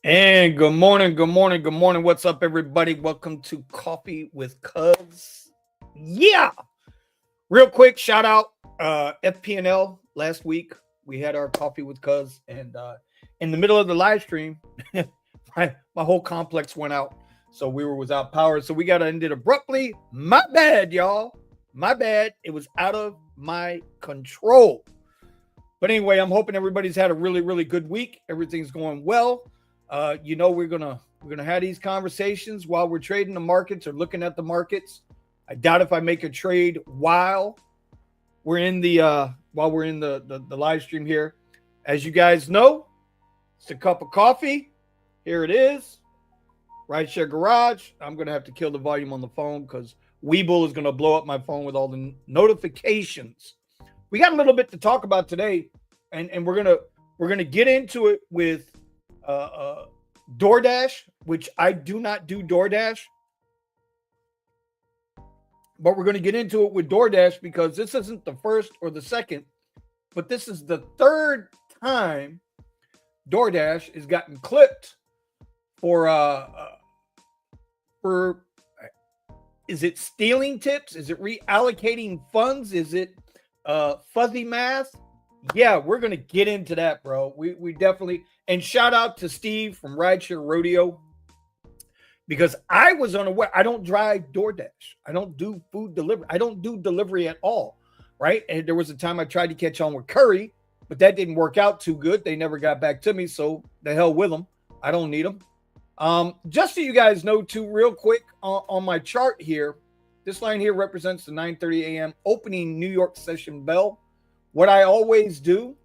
And good morning, good morning, good morning. What's up, everybody? Welcome to Coffee with Kuzz. Yeah. Real quick, shout out FP&L last week. We had our coffee with Kuzz, and in the middle of the live stream, my whole complex went out. So we were without power. So we got to end it abruptly. My bad, y'all. My bad. It was out of my control. But anyway, I'm hoping everybody's had a really, really good week. Everything's going well. We're gonna have these conversations while we're trading the markets or looking at the markets. I doubt if I make a trade while we're in the live stream here. As you guys know, it's a cup of coffee. Here it is. Rideshare Garage. I'm gonna have to kill the volume on the phone because Weeble is gonna blow up my phone with all the notifications. We got a little bit to talk about today, and we're gonna get into it with DoorDash, which I do not do DoorDash, but we're going to get into it with DoorDash because this isn't the first or the second, but this is the third time DoorDash has gotten clipped for is it stealing tips? Is it reallocating funds? Is it fuzzy math? Yeah, we're going to get into that, bro. We definitely, and shout out to Steve from Rideshare Rodeo because I was unaware. I don't drive DoorDash. I don't do food delivery. I don't do delivery at all, right? And there was a time I tried to catch on with Curry, but that didn't work out too good. They never got back to me, so the hell with them. I don't need them. Just so you guys know, too, real quick, on my chart here, this line here represents the 9:30 a.m. opening New York session bell. What I always do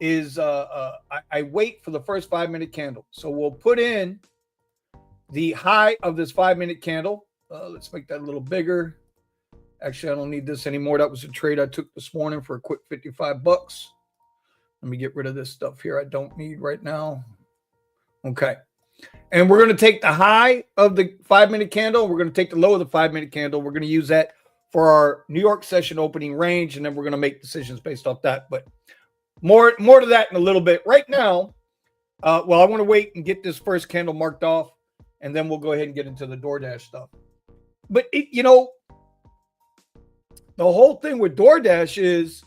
is I wait for the first 5-minute candle. So we'll put in the high of this 5-minute candle. Let's make that a little bigger. Actually, I don't need this anymore. That was a trade I took this morning for a quick $55. Let me get rid of this stuff here I don't need right now. Okay. And we're going to take the high of the 5-minute candle. We're going to take the low of the 5-minute candle. We're going to use that for our New York session opening range, and then we're going to make decisions based off that. But more to that in a little bit. Right now, I want to wait and get this first candle marked off, and then we'll go ahead and get into the DoorDash stuff. But, the whole thing with DoorDash is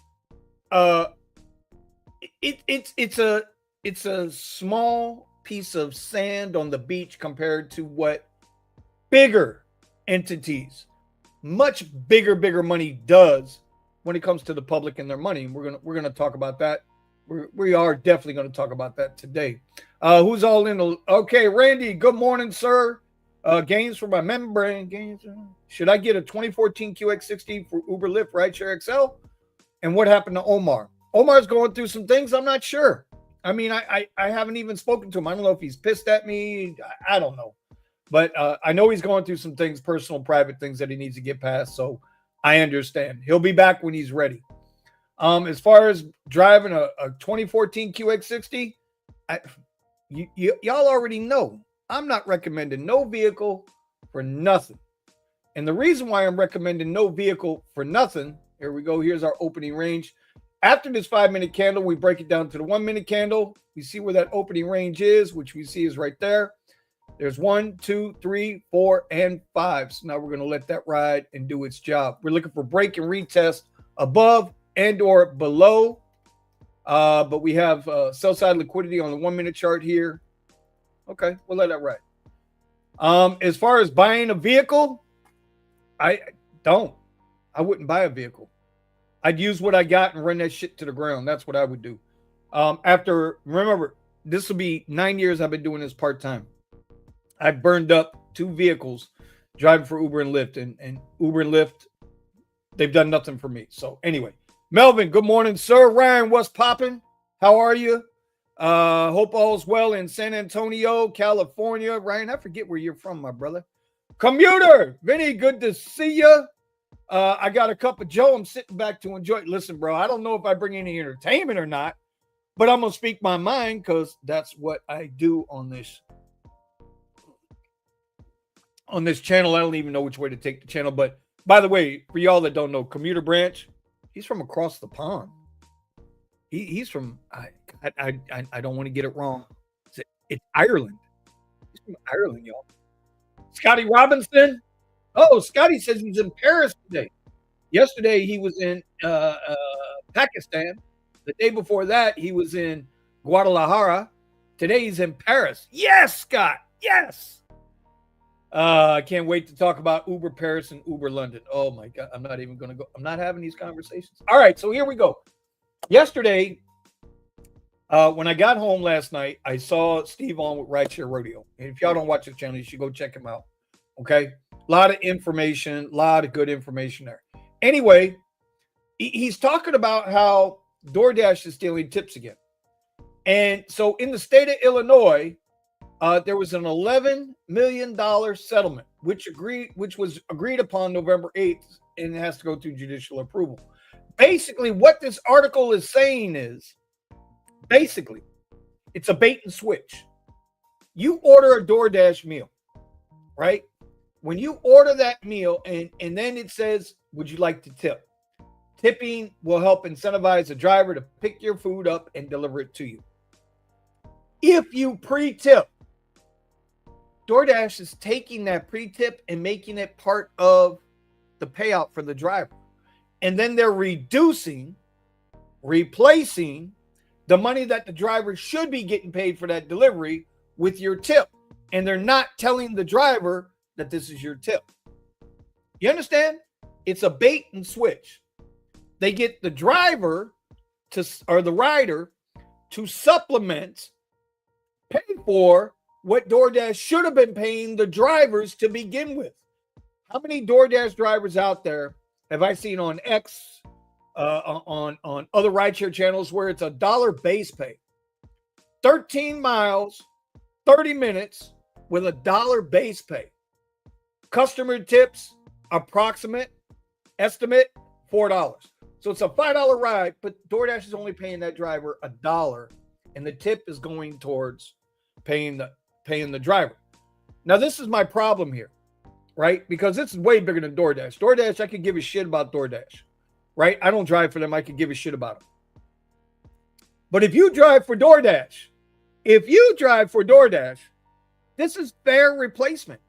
it's a small piece of sand on the beach compared to what bigger entities, much bigger money does when it comes to the public and their money. We're gonna talk about that. We are definitely going to talk about that today. Who's all in? Okay, Randy. Good morning, sir. Gains for my membrane gains. Should I get a 2014 QX60 for Uber Lyft Rideshare XL? And what happened to Omar? Omar's going through some things. I'm not sure. I mean, I haven't even spoken to him. I don't know if he's pissed at me. I don't know. But I know he's going through some things, personal, private things that he needs to get past. So I understand. He'll be back when he's ready. As far as driving a 2014 QX60, y'all already know I'm not recommending no vehicle for nothing. And the reason why I'm recommending no vehicle for nothing, here we go. Here's our opening range. After this 5-minute candle, we break it down to the 1-minute candle. We see where that opening range is, which we see is right there. There's 1, 2, 3, 4, and 5. So now we're going to let that ride and do its job. We're looking for break and retest above and or below. But we have sell side liquidity on the 1-minute chart here. Okay, we'll let that ride. As far as buying a vehicle, I wouldn't buy a vehicle. I'd use what I got and run that shit to the ground. That's what I would do. Remember, this will be 9 years I've been doing this part-time. I burned up 2 vehicles driving for Uber and Lyft, and Uber and Lyft, they've done nothing for me. So anyway, Melvin, good morning, sir. Ryan, what's popping? How are you? Hope all's well in San Antonio, California. Ryan, I forget where you're from, my brother. Commuter, Vinny, good to see you. I got a cup of Joe. I'm sitting back to enjoy it. Listen, bro, I don't know if I bring any entertainment or not, but I'm going to speak my mind because that's what I do on this channel. I don't even know which way to take the channel. But by the way, for y'all that don't know, Commuter Branch, he's from across the pond. He's from, I don't want to get it wrong. It's Ireland. He's from Ireland, y'all. Scotty Robinson. Oh, Scotty says he's in Paris today. Yesterday he was in Pakistan. The day before that he was in Guadalajara. Today he's in Paris. Yes, Scott. Yes. I can't wait to talk about Uber Paris and Uber London. Oh my God. I'm not even going to go. I'm not having these conversations. All right. So here we go. Yesterday, when I got home last night, I saw Steve on with Rideshare Rodeo. And if y'all don't watch his channel, you should go check him out. Okay. A lot of information, a lot of good information there. Anyway, he's talking about how DoorDash is stealing tips again. And so in the state of Illinois, there was an $11 million settlement, which was agreed upon November 8th, and it has to go through judicial approval. Basically, what this article is saying is, basically, it's a bait and switch. You order a DoorDash meal, right? When you order that meal and then it says, would you like to tip? Tipping will help incentivize a driver to pick your food up and deliver it to you. If you pre-tip, DoorDash is taking that pre-tip and making it part of the payout for the driver. And then they're replacing the money that the driver should be getting paid for that delivery with your tip. And they're not telling the driver that this is your tip. You understand? It's a bait and switch. They get the driver or the rider to supplement, pay for what DoorDash should have been paying the drivers to begin with. How many DoorDash drivers out there have I seen on X, on other rideshare channels where it's $1 base pay? 13 miles, 30 minutes with $1 base pay. Customer tips, approximate, estimate, $4. So it's a $5 ride, but DoorDash is only paying that driver $1, and the tip is going towards paying the driver. Now, this is my problem here, right? Because this is way bigger than DoorDash. DoorDash, I could give a shit about DoorDash, right? I don't drive for them. I could give a shit about them. But if you drive for DoorDash, this is fair replacement.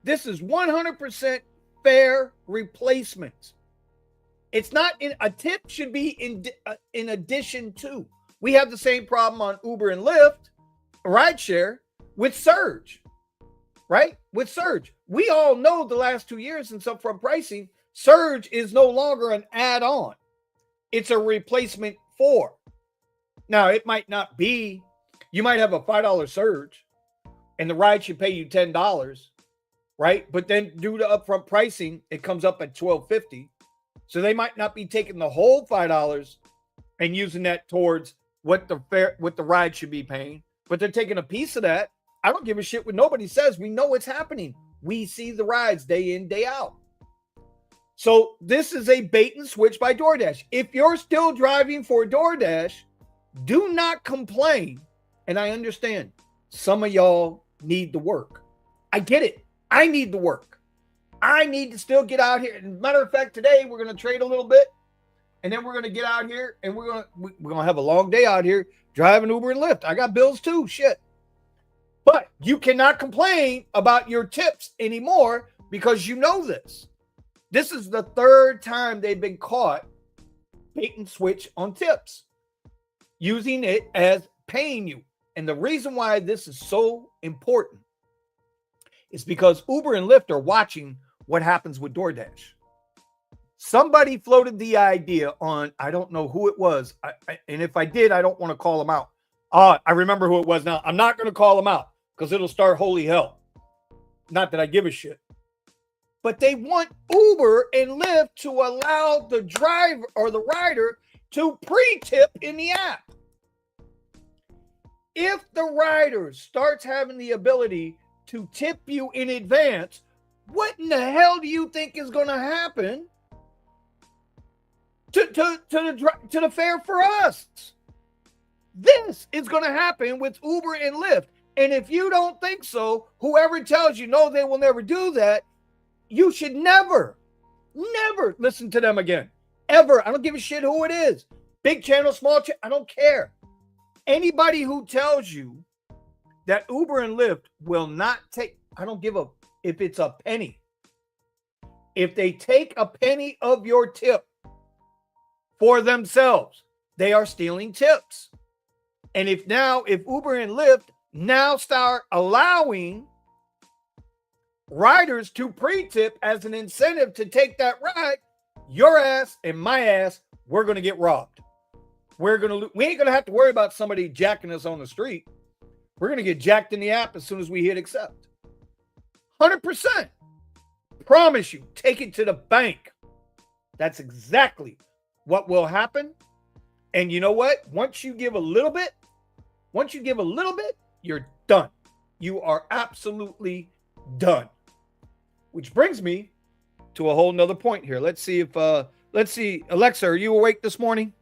This is 100% fair replacement. It's not a tip should be in addition to. We have the same problem on Uber and Lyft, rideshare, with Surge, right? With Surge. We all know the last 2 years in upfront pricing, Surge is no longer an add-on. It's a replacement for. Now, it might not be. You might have a $5 Surge, and the ride should pay you $10, right? But then due to upfront pricing, it comes up at $12.50. So they might not be taking the whole $5 and using that towards what the ride should be paying, but they're taking a piece of that. I don't give a shit what nobody says. We know what's happening. We see the rides day in, day out. So this is a bait and switch by DoorDash. If you're still driving for DoorDash, do not complain. And I understand some of y'all need the work. I get it. I need the work. I need to still get out here. As a matter of fact, today we're going to trade a little bit, and then we're going to get out here, and we're going to have a long day out here driving Uber and Lyft. I got bills too, shit. But you cannot complain about your tips anymore because you know this. This is the third time they've been caught bait and switch on tips, using it as paying you. And the reason why this is so important is because Uber and Lyft are watching what happens with DoorDash. Somebody floated the idea on, I don't know who it was. And if I did, I don't want to call them out. I remember who it was now. I'm not going to call them out because it'll start holy hell. Not that I give a shit. But they want Uber and Lyft to allow the driver or the rider to pre-tip in the app. If the rider starts having the ability to tip you in advance, what in the hell do you think is going to happen to the fare for us? This is going to happen with Uber and Lyft. And if you don't think so, whoever tells you no, they will never do that, you should never listen to them again. Ever. I don't give a shit who it is. Big channel, small channel, I don't care. Anybody who tells you that Uber and Lyft will not take, I don't give a, if it's a penny. If they take a penny of your tip for themselves, they are stealing tips. And if Uber and Lyft now start allowing riders to pre-tip as an incentive to take that ride, your ass and my ass, we're going to get robbed. We ain't going to have to worry about somebody jacking us on the street. We're going to get jacked in the app as soon as we hit accept. 100%. Promise you, take it to the bank. That's exactly what will happen. And you know what? Once you give a little bit, you're done. You are absolutely done. Which brings me to a whole nother point here. Let's see, Alexa, are you awake this morning?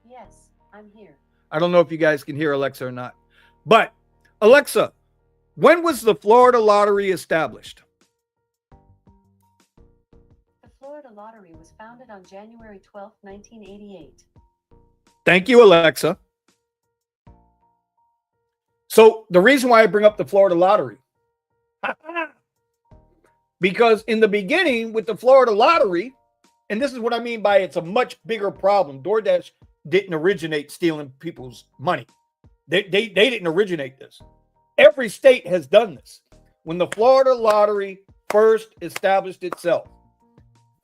Yes, I'm here. I don't know if you guys can hear Alexa or not. But Alexa, when was the Florida lottery established? The Florida lottery was founded on January 12, 1988. Thank you, Alexa. So the reason why I bring up the Florida lottery, because in the beginning with the Florida lottery, and this is what I mean by it's a much bigger problem. DoorDash didn't originate stealing people's money. They didn't originate this. Every state has done this. When the Florida lottery first established itself,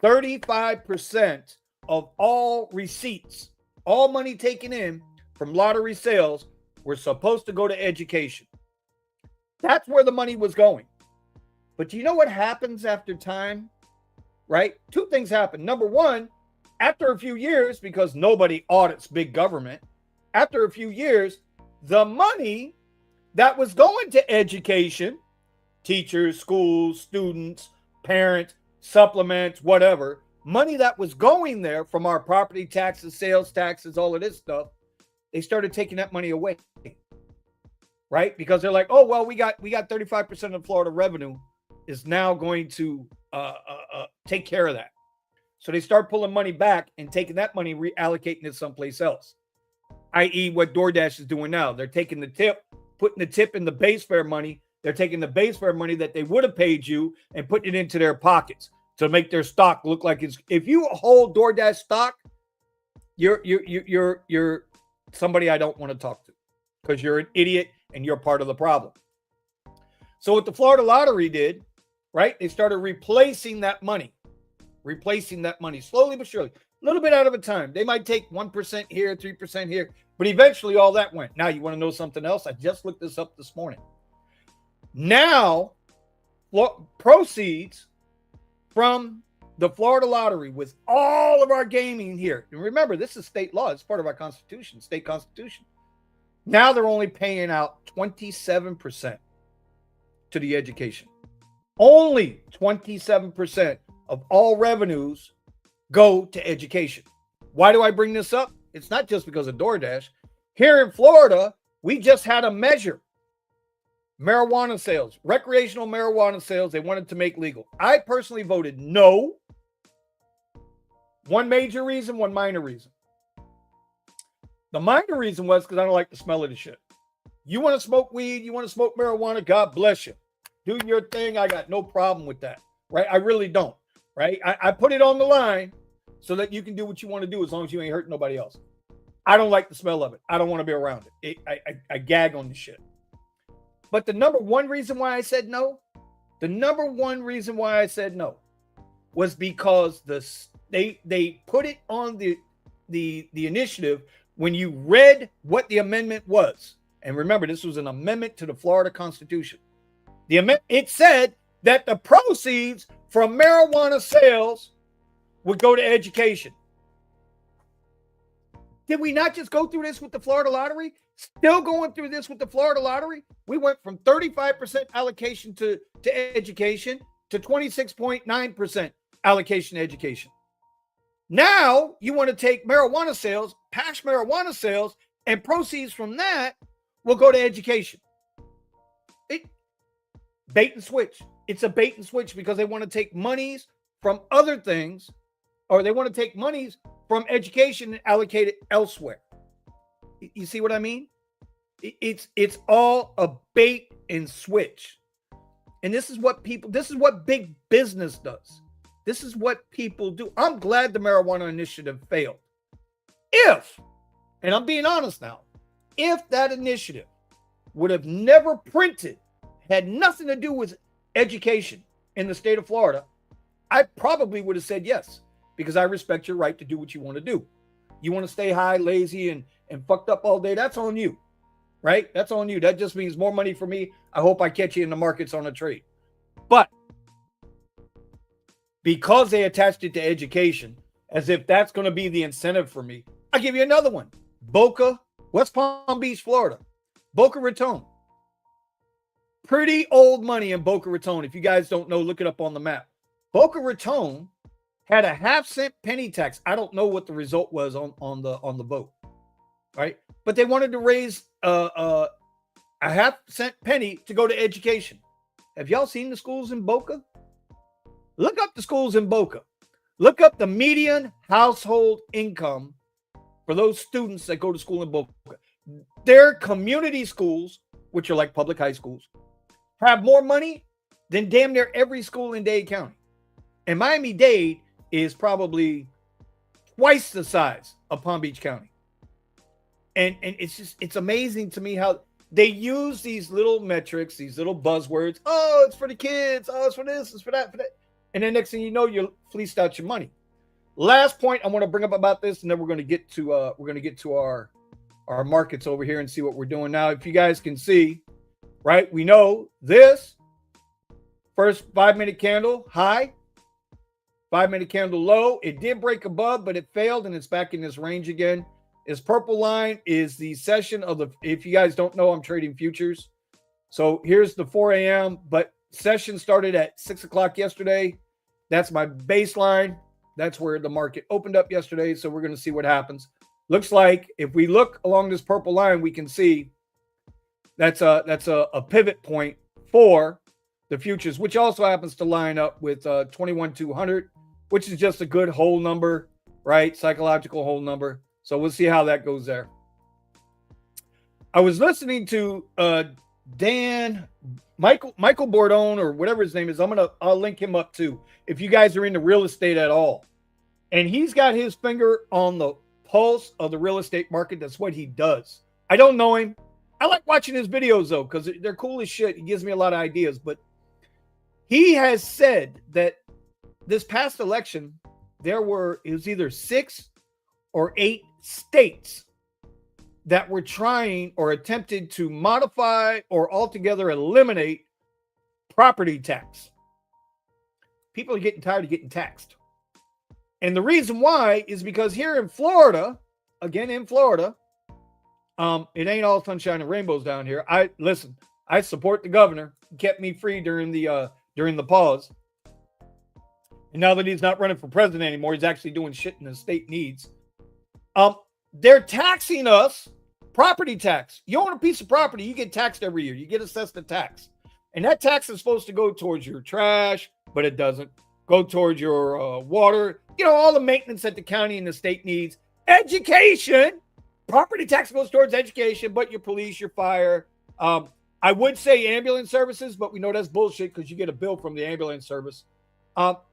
35% of all receipts, all money taken in from lottery sales were supposed to go to education. That's where the money was going. But do you know what happens after time? Right? Two things happen. Number one, after a few years, because nobody audits big government, after a few years, the money that was going to education, teachers, schools, students, parents, supplements, whatever, money that was going there from our property taxes, sales taxes, all of this stuff, they started taking that money away. Right? Because they're like, oh, well, we got 35% of Florida revenue is now going to take care of that. So they start pulling money back and taking that money, reallocating it someplace else, i.e. what DoorDash is doing now. They're taking the tip, putting the tip in the base fare money. They're taking the base fare money that they would have paid you and putting it into their pockets to make their stock look like it's. If you hold DoorDash stock, you're somebody I don't want to talk to because you're an idiot and you're part of the problem. So what the Florida lottery did, right? They started replacing that money slowly but surely, a little bit out of a time. They might take 1% here, 3% here, but eventually all that went. Now, you want to know something else? I just looked this up this morning. Now, proceeds from the Florida lottery with all of our gaming here. And remember, this is state law. It's part of our constitution, state constitution. Now they're only paying out 27% to the education. Only 27% of all revenues go to education. Why do I bring this up? It's not just because of DoorDash. Here in Florida, we just had a measure. Marijuana sales, recreational marijuana sales, they wanted to make legal. I personally voted no. One major reason, one minor reason. The minor reason was because I don't like the smell of the shit. You want to smoke weed, you want to smoke marijuana, God bless you. Do your thing. I got no problem with that, right? I really don't, right? I put it on the line so that you can do what you want to do as long as you ain't hurting nobody else. I don't like the smell of it. I don't want to be around it. I gag on the shit. But the number one reason why I said no, was because they put it on the initiative when you read what the amendment was. And remember, this was an amendment to the Florida Constitution. It said that the proceeds from marijuana sales would go to education. Did we not just go through this with the Florida lottery? Still going through this with the Florida lottery? We went from 35% allocation to education to 26.9% allocation to education. Now you want to take marijuana sales, pass marijuana sales, and proceeds from that will go to education. Bait and switch. It's a bait and switch because they want to take monies from other things, or they want to take monies from education and allocate it elsewhere. You see what I mean? It's all a bait and switch. And this is what big business does. This is what people do. I'm glad the marijuana initiative failed. And I'm being honest now, if that initiative would have never printed, had nothing to do with education in the state of Florida, I probably would have said yes, because I respect your right to do what you want to do. You want to stay high, lazy, and fucked up all day, that's on you, right? That's on you. That just means more money for me. I hope I catch you in the markets on a trade. But because they attached it to education, as if that's going to be the incentive for me, I'll give you another one. West Palm Beach, Florida. Boca Raton. Pretty old money in Boca Raton. If you guys don't know, look it up on the map. Boca Raton had a 0.5-cent penny tax. I don't know what the result was on the vote, right? But they wanted to raise a 0.5-cent penny to go to education. Have y'all seen the schools in Boca? Look up the schools in Boca. Look up the median household income for those students that go to school in Boca. Their community schools, which are like public high schools, have more money than damn near every school in Dade County. And Miami-Dade is probably twice the size of Palm Beach County. And it's amazing to me how they use these little metrics, these little buzzwords. Oh, it's for the kids. Oh, it's for this, it's for that, for that. And then next thing you know, you fleeced out your money. Last point I want to bring up about this, and then we're going to get to our markets over here and see what we're doing now. If you guys can see, right, we know this first 5-minute candle high, 5-minute candle low. It did break above, but it failed, and it's back in this range again. This purple line is the session of the, if you guys don't know, I'm trading futures. So here's the 4 a.m., but session started at 6 o'clock yesterday. That's my baseline. That's where the market opened up yesterday. So we're going to see what happens. Looks like if we look along this purple line, we can see that's a pivot point for the futures, which also happens to line up with 21,200, which is just a good whole number, right? Psychological whole number. So we'll see how that goes there. I was listening to Michael Bordone, or whatever his name is. I'll link him up too, if you guys are into real estate at all. And he's got his finger on the pulse of the real estate market. That's what he does. I don't know him. I like watching his videos though, because they're cool as shit. He gives me a lot of ideas. But he has said that this past election, it was either 6 or 8 states that were trying or attempted to modify or altogether eliminate property tax. People are getting tired of getting taxed. And the reason why is because here in Florida, again in Florida, it ain't all sunshine and rainbows down here. I support the governor. He kept me free during the pause. And now that he's not running for president anymore, he's actually doing shit in the state needs. They're taxing us. Property tax. You own a piece of property, you get taxed every year. You get assessed a tax. And that tax is supposed to go towards your trash, but it doesn't. Go towards your water. You know, all the maintenance that the county and the state needs. Education. Property tax goes towards education, but your police, your fire. I would say ambulance services, but we know that's bullshit because you get a bill from the ambulance service. But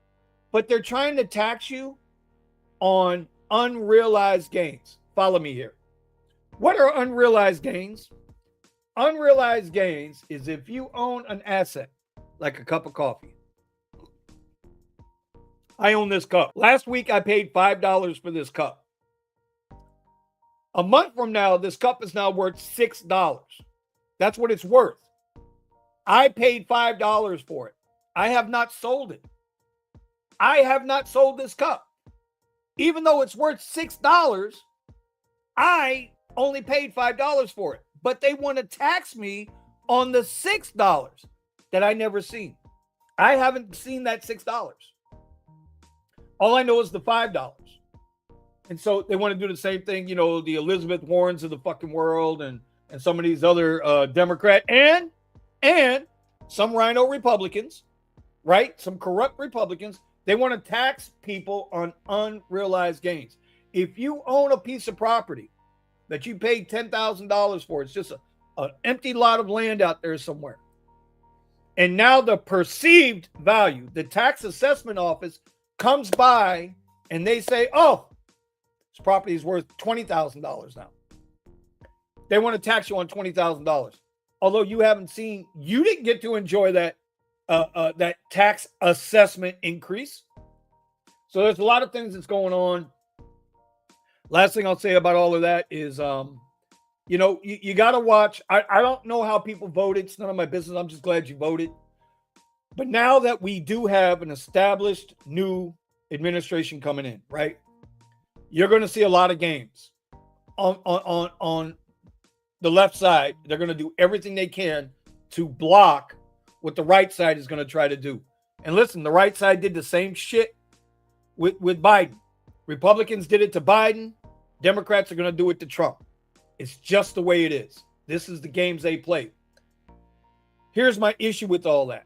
they're trying to tax you on unrealized gains. Follow me here. What are unrealized gains? Unrealized gains is if you own an asset, like a cup of coffee. I own this cup. Last week, I paid $5 for this cup. A month from now, this cup is now worth $6. That's what it's worth. I paid $5 for it. I have not sold it. I have not sold this cup. Even though it's worth $6, I only paid $5 for it, but they want to tax me on the $6 that I never seen. I haven't seen that $6. All I know is the $5. And so they want to do the same thing, you know, the Elizabeth Warrens of the fucking world and some of these other Democrat and some rhino Republicans, right? Some corrupt Republicans. They want to tax people on unrealized gains. If you own a piece of property that you paid $10,000 for, it's just an empty lot of land out there somewhere. And now the perceived value, the tax assessment office comes by and they say, oh, this property is worth $20,000 now. They want to tax you on $20,000. Although you didn't get to enjoy that tax assessment increase. So there's a lot of things that's going on. Last thing I'll say about all of that is, you got to watch. I don't know how people voted. It's none of my business. I'm just glad you voted. But now that we do have an established new administration coming in, right? You're going to see a lot of games on the left side. They're going to do everything they can to block what the right side is going to try to do. And listen, the right side did the same shit with Biden. Republicans did it to Biden. Democrats are going to do it to Trump. It's just the way it is. This is the games they play. Here's my issue with all that.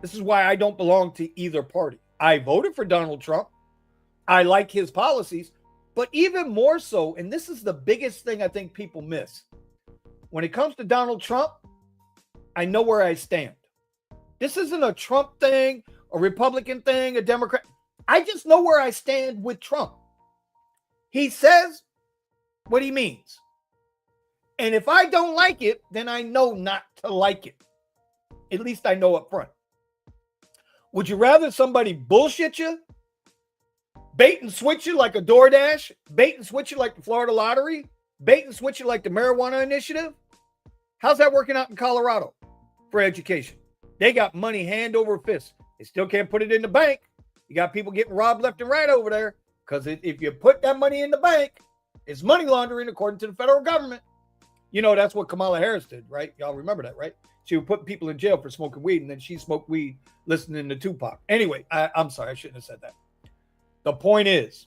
This is why I don't belong to either party. I voted for Donald Trump. I like his policies. But even more so, and this is the biggest thing I think people miss. When it comes to Donald Trump, I know where I stand. This isn't a Trump thing, a Republican thing, a Democrat. I just know where I stand with Trump. He says what he means. And if I don't like it, then I know not to like it. At least I know up front. Would you rather somebody bullshit you, bait and switch you like a DoorDash, bait and switch you like the Florida lottery, bait and switch you like the marijuana initiative? How's that working out in Colorado for education? They got money hand over fist. They still can't put it in the bank. You got people getting robbed left and right over there because if you put that money in the bank, it's money laundering according to the federal government. That's what Kamala Harris did, right? Y'all remember that, right? She would put people in jail for smoking weed, and then she smoked weed listening to Tupac. Anyway, I'm sorry. I shouldn't have said that. The point is,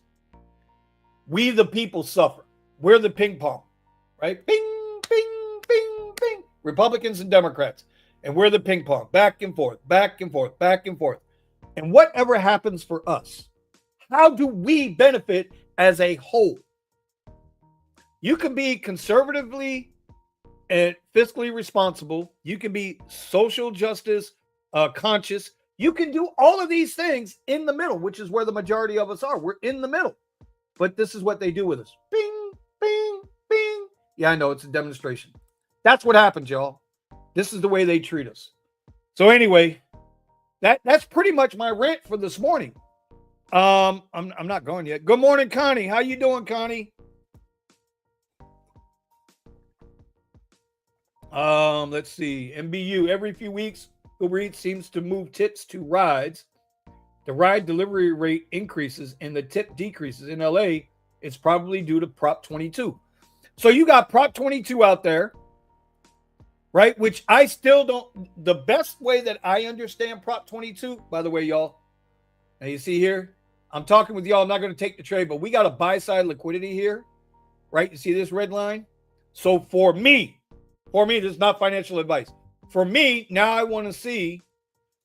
we the people suffer. We're the ping pong, right? Ping, ping, ping, ping. Republicans and Democrats. And we're the ping pong. Back and forth, back and forth, back and forth. And whatever happens for us, how do we benefit as a whole? You can be conservatively and fiscally responsible. You can be social justice conscious. You can do all of these things in the middle, which is where the majority of us are. We're in the middle. But this is what they do with us. Bing, bing, bing. Yeah, I know. It's a demonstration. That's what happens, y'all. This is the way they treat us. So anyway, that's pretty much my rant for this morning. I'm not going yet. Good morning, Connie. How you doing, Connie? Let's see. MBU, every few weeks, Uber Eats seems to move tips to rides. The ride delivery rate increases and the tip decreases. In LA, it's probably due to Prop 22. So you got Prop 22 out there, right? Which I still don't. The best way that I understand Prop 22, by the way, y'all, now you see here, I'm talking with y'all. I'm not going to take the trade, but we got a buy side liquidity here, right? You see this red line? So for me, this is not financial advice. For me, now I want to see,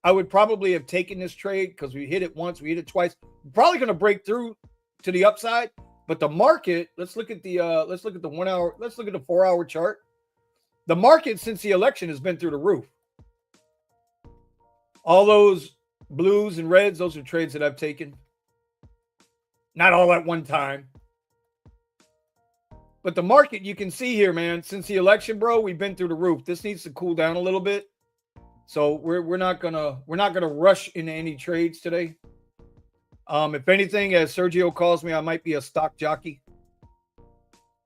I would probably have taken this trade because we hit it once, we hit it twice. We're probably going to break through to the upside, but the market, let's look at the 1 hour, let's look at the 4 hour chart. The market since the election has been through the roof. All those blues and reds, those are trades that I've taken. Not all at one time. But the market, you can see here, man, since the election, bro, we've been through the roof. This needs to cool down a little bit. So we're not gonna rush into any trades today. If anything, as Sergio calls me, I might be a stock jockey.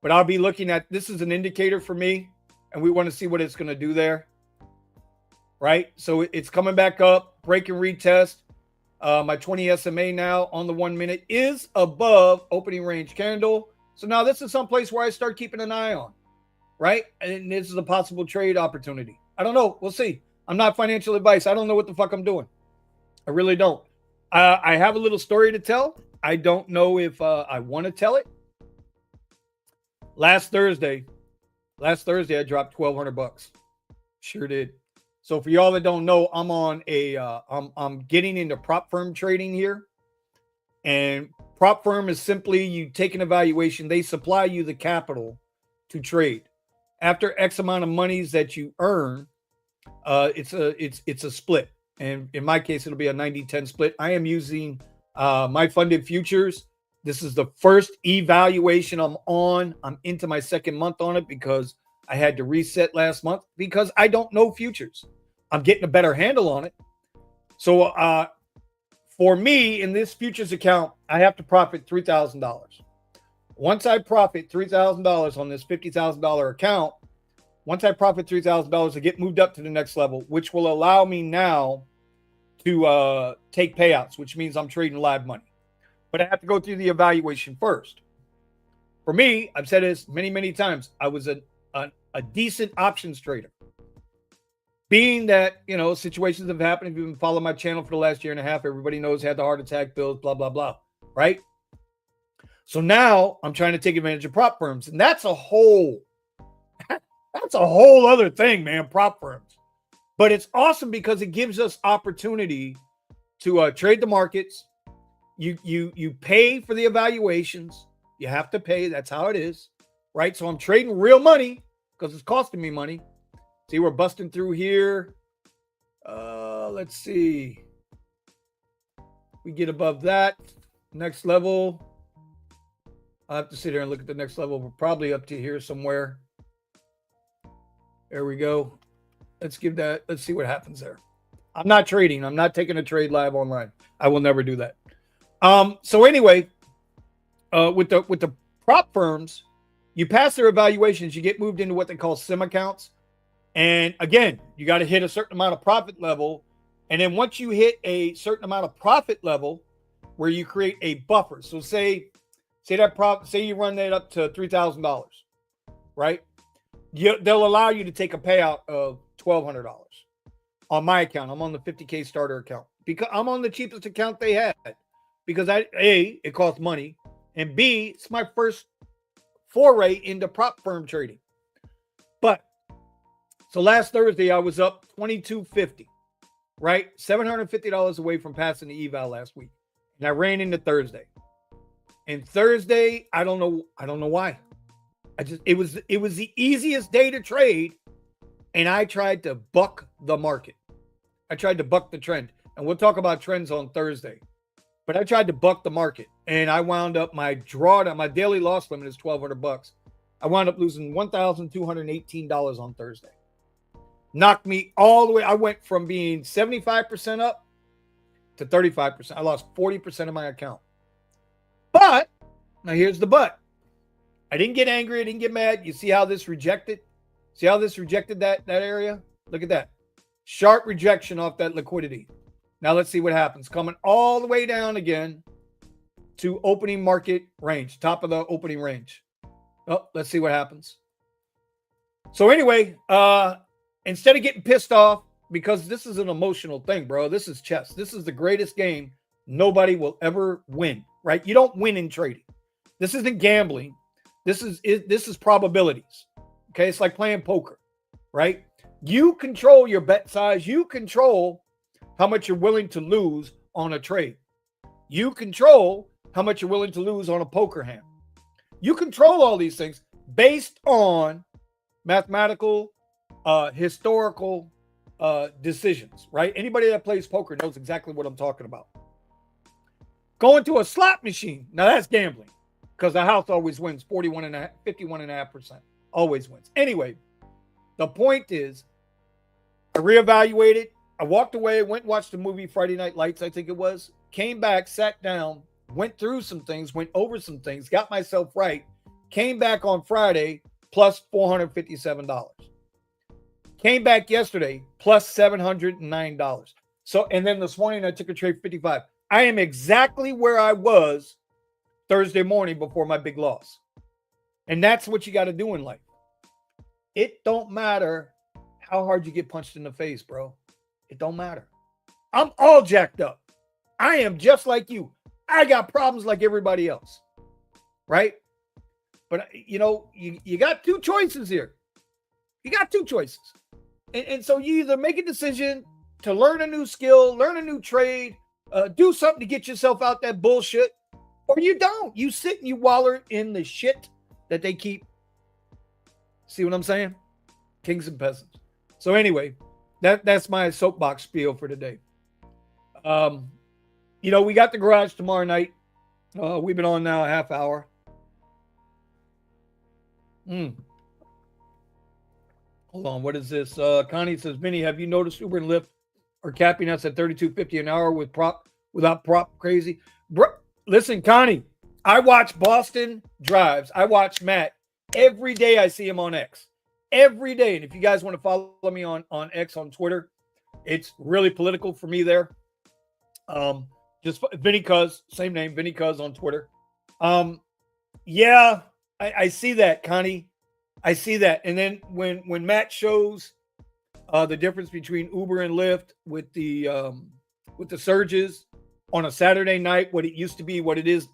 But I'll be looking at, this is an indicator for me, and we want to see what it's going to do there. Right? So it's coming back up, break and retest. My 20 SMA now on the 1 minute is above opening range candle. So now this is someplace where I start keeping an eye on, right? And this is a possible trade opportunity. I don't know. We'll see. I'm not financial advice. I don't know what the fuck I'm doing. I really don't. I have a little story to tell. I don't know if I want to tell it. Last Thursday, I dropped $1,200. Sure did. So for y'all that don't know, I'm on I'm getting into prop firm trading here. And prop firm is simply you take an evaluation. They supply you the capital to trade. after X amount of monies that you earn, it's a split. And in my case, it'll be a 90-10 split. I am using my funded futures. This is the first evaluation I'm on. I'm into my second month on it because I had to reset last month because I don't know futures. I'm getting a better handle on it. So for me, in this futures account, I have to profit $3,000. Once I profit $3,000 on this $50,000 account, once I profit $3,000, I get moved up to the next level, which will allow me now to take payouts, which means I'm trading live money. But I have to go through the evaluation first. For me, I've said this many, many times. I was a decent options trader. Being that, you know, situations have happened. If you've been following my channel for the last year and a half, everybody knows I had the heart attack bills, blah, blah, blah, right? So now I'm trying to take advantage of prop firms. And that's a whole other thing, man, prop firms. But it's awesome because it gives us opportunity to trade the markets. You pay for the evaluations. You have to pay. That's how it is, right? So I'm trading real money because it's costing me money. See, we're busting through here. Let's see. We get above that. Next level. I'll have to sit here and look at the next level. We're probably up to here somewhere. There we go. Let's give that. Let's see what happens there. I'm not trading. I'm not taking a trade live online. I will never do that. So anyway, with the prop firms, you pass their evaluations, you get moved into what they call sim accounts. And again, you got to hit a certain amount of profit level. And then once you hit a certain amount of profit level where you create a buffer. So say you run that up to $3,000, right? They'll allow you to take a payout of $1,200 on my account. I'm on the 50K starter account because I'm on the cheapest account they had because A, it costs money, and B, it's my first foray into prop firm trading. But so last Thursday I was up $2,250, right? $750 away from passing the eval last week, and I ran into Thursday. And Thursday, I don't know why. It was the easiest day to trade, and I tried to buck the market. I tried to buck the trend, and we'll talk about trends on Thursday. But I tried to buck the market, and I wound up my drawdown. My daily loss limit is $1,200. I wound up losing $1,218 on Thursday. Knocked me all the way. I went from being 75% up to 35%. I lost 40% of my account. But now here's the but. I didn't get angry. I didn't get mad. You see how this rejected? See how this rejected that area? Look at that. Sharp rejection off that liquidity. Now let's see what happens. Coming all the way down again to opening market range, top of the opening range. Oh, let's see what happens. So anyway, instead of getting pissed off, because this is an emotional thing, bro. This is chess. This is the greatest game nobody will ever win, right? You don't win in trading. This isn't gambling. This is probabilities. Okay, it's like playing poker, right? You control your bet size. You control how much you're willing to lose on a trade. You control how much you're willing to lose on a poker hand. You control all these things based on mathematical, historical decisions, right? Anybody that plays poker knows exactly what I'm talking about. Going to a slot machine, now that's gambling because the house always wins 51.5%, always wins. Anyway, the point is, I reevaluated. I walked away, went and watched the movie Friday Night Lights, I think it was. Came back, sat down, went through some things, went over some things, got myself right. Came back on Friday, plus $457. Came back yesterday, plus $709. So, and then this morning I took a trade 55. I am exactly where I was Thursday morning before my big loss. And that's what you got to do in life. It don't matter how hard you get punched in the face, bro. It don't matter. I'm all jacked up. I am just like you. I got problems like everybody else, right? But, you know, you got two choices here. You got two choices. And so you either make a decision to learn a new skill, learn a new trade, do something to get yourself out that bullshit, or you don't. You sit and you waller in the shit that they keep See what I'm saying? Kings and peasants. So anyway, that's my soapbox spiel for today. We got the garage tomorrow night. We've been on now a half hour. Hold on, what is this? Connie says, Vinny, have you noticed Uber and Lyft are capping us at $32.50 an hour without prop crazy? Bro, listen, Connie, I watch Boston Drives. I watch Matt every day. I see him on X every day. And if you guys want to follow me on X on Twitter, it's really political for me there. Just Vinny Kuzz, same name, Vinny Kuzz on Twitter. Yeah, I see that, Connie. I see that. And then when Matt shows the difference between Uber and Lyft with the surges on a Saturday night, what it used to be, what it is.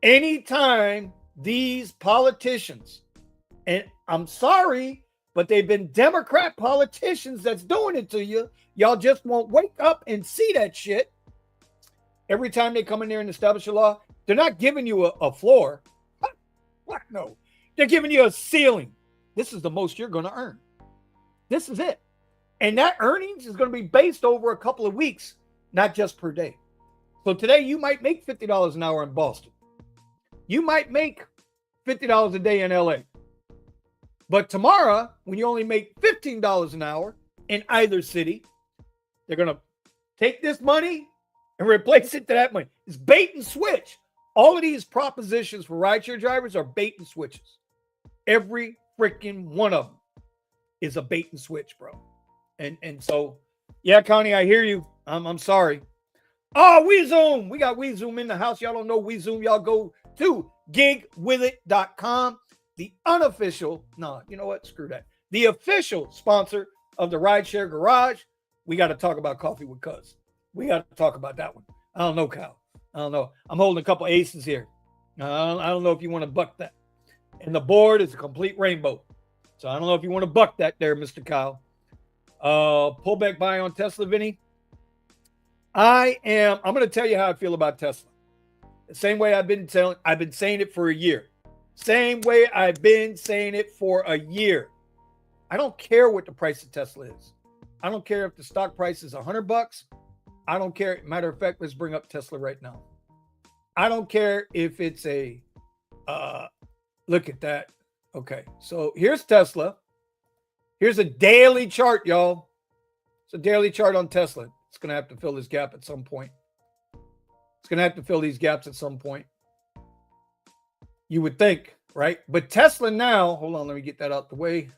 Anytime these politicians, and I'm sorry, but they've been Democrat politicians that's doing it to you. Y'all just won't wake up and see that shit. Every time they come in there and establish a law, they're not giving you a floor. What? No. They're giving you a ceiling. This is the most you're going to earn. This is it. And that earnings is going to be based over a couple of weeks, not just per day. So today you might make $50 an hour in Boston. You might make $50 a day in LA. But tomorrow, when you only make $15 an hour in either city, they're going to take this money and replace it to that money. It's bait and switch. All of these propositions for rideshare drivers are bait and switches. Every freaking one of them is a bait and switch, bro. And so, yeah, Connie, I hear you. I'm sorry. Oh, WeZoom. We got WeZoom in the house. Y'all don't know WeZoom. Y'all go to gigwithit.com. The unofficial, no, you know what? Screw that. The official sponsor of the Rideshare Garage. We got to talk about Coffee with Kuzz. We got to talk about that one. I don't know, Kyle. I don't know. I'm holding a couple aces here. I don't know if you want to buck that. And the board is a complete rainbow. So I don't know if you want to buck that there, Mr. Kyle. Pullback buy on Tesla, Vinny. I'm going to tell you how I feel about Tesla. The same way I've been saying it for a year. Same way I've been saying it for a year. I don't care what the price of Tesla is. I don't care if the stock price is $100. I don't care. Matter of fact, let's bring up Tesla right now. I don't care if it's a, look at that. Okay, so here's Tesla. Here's a daily chart, y'all. It's a daily chart on Tesla. It's going to have to fill this gap at some point. It's going to have to fill these gaps at some point. You would think, right? But Tesla now, hold on, let me get that out the way.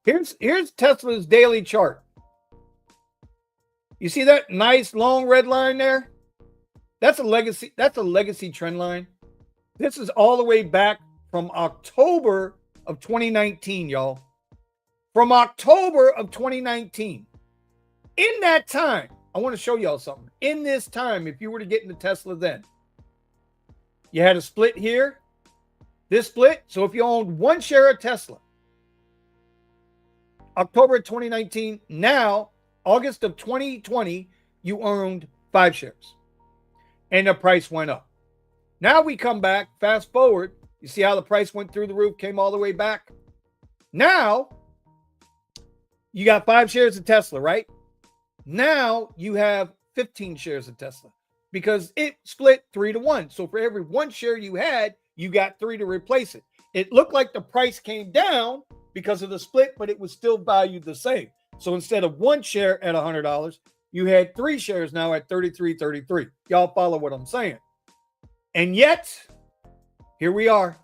Here's Tesla's daily chart. You see that nice long red line there? That's a legacy trend line. This is all the way back from October of 2019, y'all. From October of 2019. In that time, I want to show y'all something. In this time, if you were to get into Tesla then, you had a split here, this split. So if you owned one share of Tesla, October of 2019, now, August of 2020, you owned 5 shares. And the price went up. Now we come back, fast forward. You see how the price went through the roof, came all the way back? Now, you got 5 shares of Tesla, right? Now you have 15 shares of Tesla because it split 3-1. So for every 1 share you had, you got 3 to replace it. It looked like the price came down because of the split, but it was still valued the same. So instead of 1 share at $100, you had 3 shares now at $33.33. Y'all follow what I'm saying? And yet, here we are.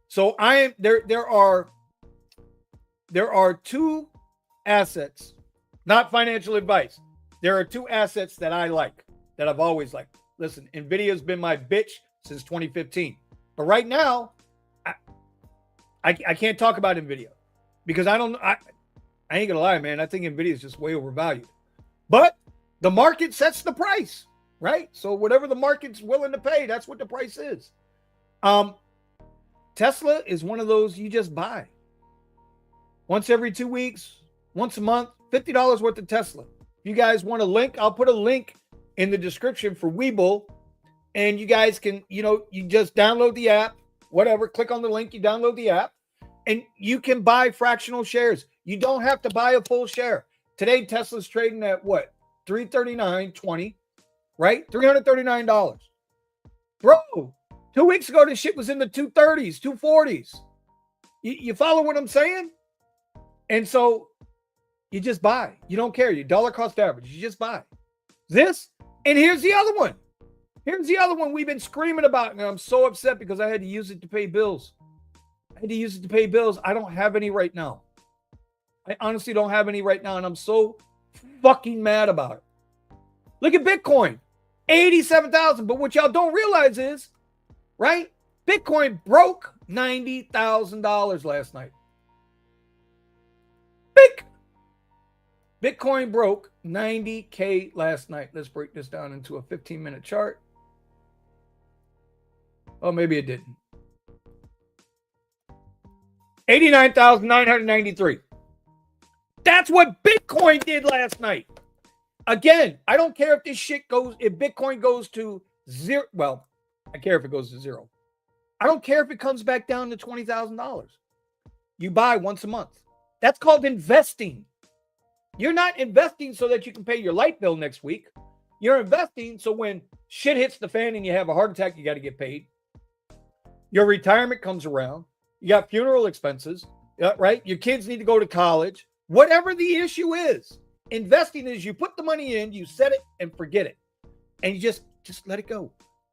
So there are 2 assets, not financial advice. There are 2 assets that I like, that I've always liked. Listen, NVIDIA's been my bitch since 2015. But right now, I can't talk about NVIDIA because I ain't gonna lie, man. I think NVIDIA is just way overvalued. But the market sets the price, right? So whatever the market's willing to pay, that's what the price is. Tesla is one of those you just buy. Once every 2 weeks, once a month, $50 worth of Tesla. If you guys want a link, I'll put a link in the description for Webull. And you guys can, you just download the app, whatever. Click on the link, you download the app. And you can buy fractional shares. You don't have to buy a full share. Today, Tesla's trading at what? $339.20, right? $339. Bro, 2 weeks ago, this shit was in the 230s, 240s. You follow what I'm saying? And so you just buy. You don't care. You dollar cost average. You just buy. This, and here's the other one. Here's the other one we've been screaming about, and I'm so upset because I had to use it to pay bills. I don't have any right now. I honestly don't have any right now, and I'm so fucking mad about it. Look at Bitcoin, 87,000. But what y'all don't realize is, right? Bitcoin broke $90,000 last night. Bitcoin broke 90K last night. Let's break this down into a 15-minute chart. Oh, maybe it didn't. 89,993. That's what Bitcoin did last night. Again, I don't care if this shit goes, if Bitcoin goes to zero. Well, I care if it goes to zero. I don't care if it comes back down to $20,000. You buy once a month. That's called investing. You're not investing so that you can pay your light bill next week. You're investing so when shit hits the fan and you have a heart attack, you got to get paid. Your retirement comes around. You got funeral expenses, right? Your kids need to go to college. Whatever the issue is, investing is you put the money in, you set it and forget it. And you just let it go.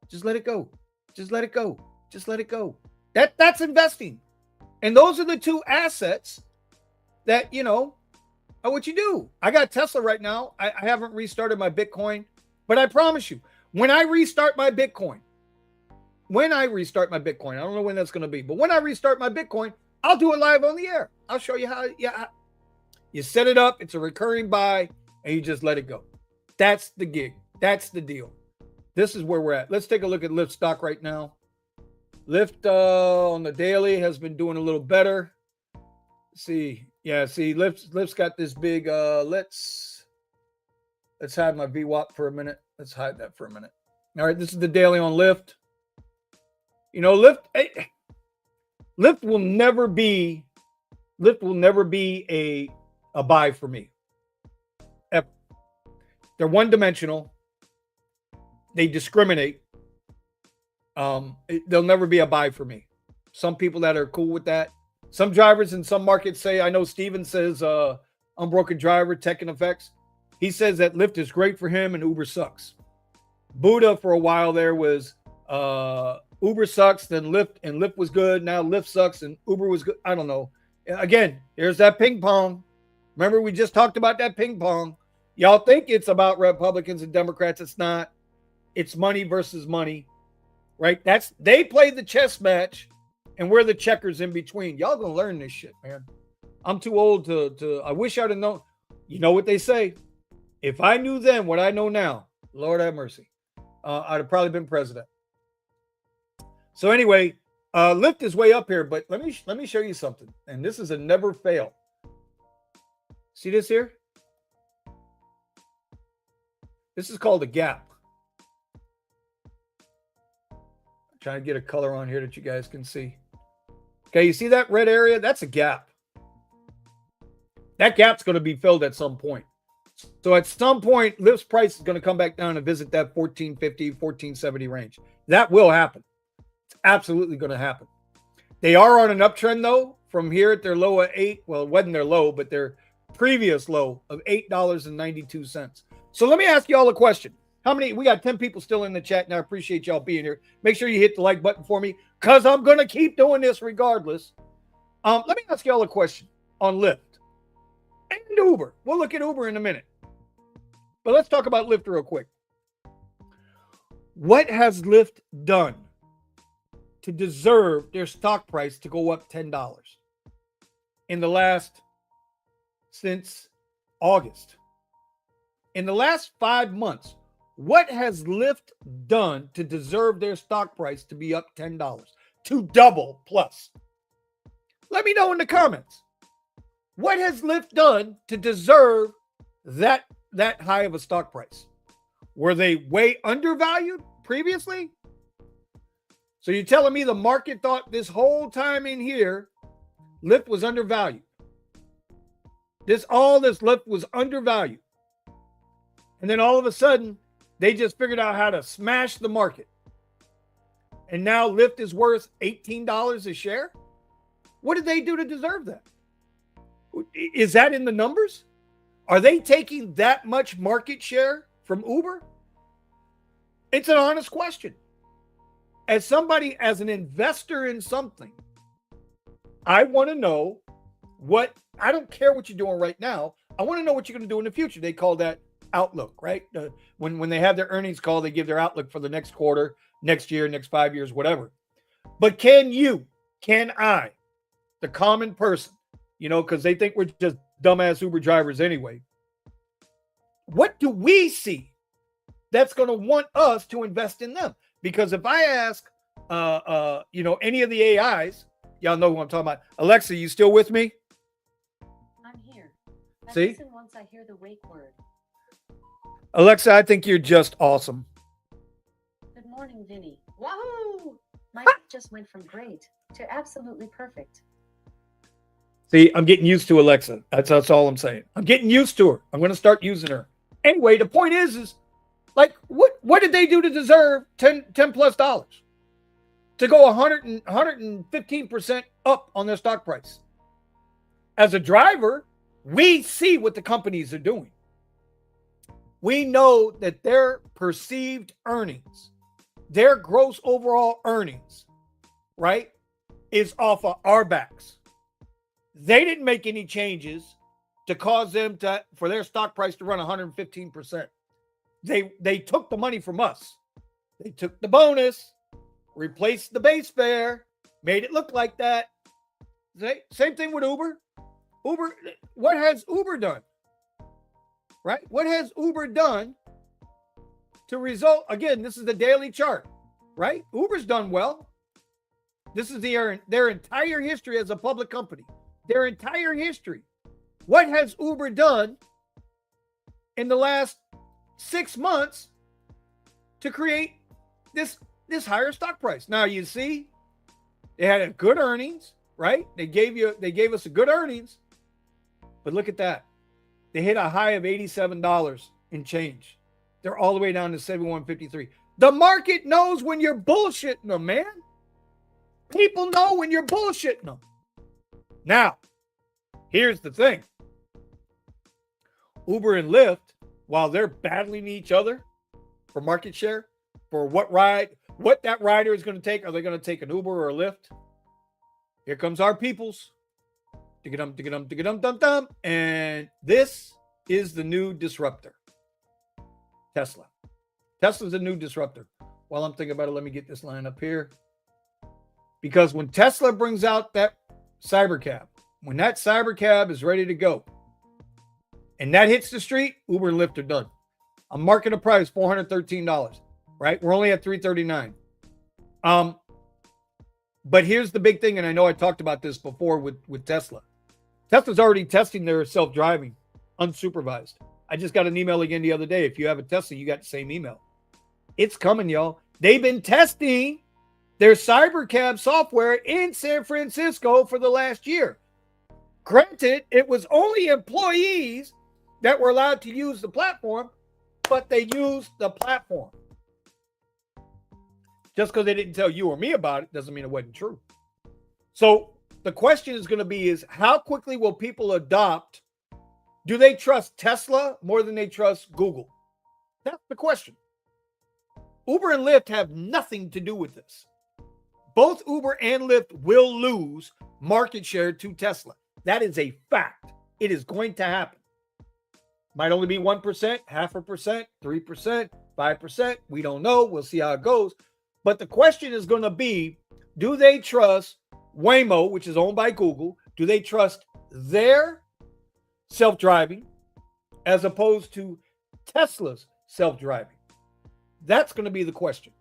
Just let it go. Just let it go. Just let it go. That's investing. And those are the two assets that, are what you do. I got Tesla right now. I haven't restarted my Bitcoin, but I promise you, when I restart my Bitcoin, I don't know when that's going to be, but when I restart my Bitcoin, I'll do it live on the air. I'll show you how. Yeah, you set it up. It's a recurring buy, and you just let it go. That's the gig. That's the deal. This is where we're at. Let's take a look at Lyft stock right now. Lyft on the daily has been doing a little better. Let's see. Yeah, see, Lyft's got this big. Let's hide my VWAP for a minute. Let's hide that for a minute. All right, this is the daily on Lyft. Lyft will never be a buy for me. Ever. They're one-dimensional. They discriminate. They'll never be a buy for me. Some people that are cool with that. Some drivers in some markets say, I know Steven says, unbroken driver, tech and effects. He says that Lyft is great for him and Uber sucks. Buddha for a while there was Uber sucks, then Lyft, and Lyft was good. Now Lyft sucks and Uber was good. I don't know. Again, there's that ping pong. Remember, we just talked about that ping pong. Y'all think it's about Republicans and Democrats. It's not. It's money versus money, right? They played the chess match, and we're the checkers in between. Y'all gonna learn this shit, man. I'm too old to. I wish I'd have known. You know what they say? If I knew then what I know now, Lord have mercy, I'd have probably been president. So anyway, Lyft is way up here, but let me show you something. And this is a never fail. See this here? This is called a gap. I'm trying to get a color on here that you guys can see. Okay, you see that red area? That's a gap. That gap's going to be filled at some point. So at some point, Lyft's price is going to come back down and visit that 1450, 1470 range. That will happen. It's absolutely going to happen. They are on an uptrend, though, from here at their low of $8. Well, it wasn't their low, but their previous low of $8.92. So let me ask you all a question. We got 10 people still in the chat, and I appreciate y'all being here. Make sure you hit the like button for me, because I'm going to keep doing this regardless. Let me ask y'all a question on Lyft and Uber. We'll look at Uber in a minute. But let's talk about Lyft real quick. What has Lyft done to deserve their stock price to go up $10 since August? In the last 5 months, what has Lyft done to deserve their stock price to be up $10? To double plus? Let me know in the comments. What has Lyft done to deserve that high of a stock price? Were they way undervalued previously? So you're telling me the market thought this whole time in here Lyft was undervalued. All this Lyft was undervalued. And then all of a sudden, they just figured out how to smash the market. And now Lyft is worth $18 a share? What did they do to deserve that? Is that in the numbers? Are they taking that much market share from Uber? It's an honest question. As somebody, as an investor in something, I want to know I don't care what you're doing right now. I want to know what you're going to do in the future. They call that outlook, right? When they have their earnings call, they give their outlook for the next quarter, next year, next 5 years, whatever. But can I, the common person, because they think we're just dumbass Uber drivers anyway. What do we see that's going to want us to invest in them? Because if I ask, any of the AIs, y'all know who I'm talking about. Alexa, you still with me? I'm here. See? Listen once I hear the wake word. Alexa, I think you're just awesome. Good morning, Vinny. Wahoo! My week just went from great to absolutely perfect. See, I'm getting used to Alexa. That's all I'm saying. I'm getting used to her. I'm going to start using her. Anyway, the point is like, what did they do to deserve $10 plus to go 115% up on their stock price? As a driver, we see what the companies are doing. We know that their perceived earnings, their gross overall earnings, right, is off of our backs. They didn't make any changes to cause them for their stock price to run 115%. They took the money from us. They took the bonus, replaced the base fare, made it look like that. Same thing with Uber. What has Uber done? Right? What has Uber done to result? Again, this is the daily chart, right? Uber's done well. This is their entire history as a public company. Their entire history. What has Uber done in the last 6 months to create this higher stock price? Now you see, they had a good earnings, right? They gave us a good earnings, but look at that. They hit a high of $87 in change. They're all the way down to $71.53. The market knows when you're bullshitting them, man. People know when you're bullshitting them. Now, here's the thing. Uber and Lyft, while they're battling each other for market share, for what that rider is going to take, are they going to take an Uber or a Lyft? Here comes our peoples. Dum. And this is the new disruptor. Tesla. Tesla's the new disruptor. While I'm thinking about it, let me get this line up here. Because when Tesla brings out that Cybercab, when that Cybercab is ready to go, and that hits the street, Uber and Lyft are done. I'm marking the price, $413, right? We're only at $339. But here's the big thing, and I know I talked about this before with Tesla. Tesla's already testing their self-driving, unsupervised. I just got an email again the other day. If you have a Tesla, you got the same email. It's coming, y'all. They've been testing their Cybercab software in San Francisco for the last year. Granted, it was only employees that were allowed to use the platform, but they used the platform. Just because they didn't tell you or me about it doesn't mean it wasn't true. So the question is going to be how quickly will people adopt? Do they trust Tesla more than they trust Google? That's the question. Uber and Lyft have nothing to do with this. Both Uber and Lyft will lose market share to Tesla. That is a fact. It is going to happen. Might only be 1%, 0.5%, 3%, 5%. We don't know. We'll see how it goes. But the question is going to be, do they trust Waymo, which is owned by Google? Do they trust their self-driving as opposed to Tesla's self-driving? That's going to be the question.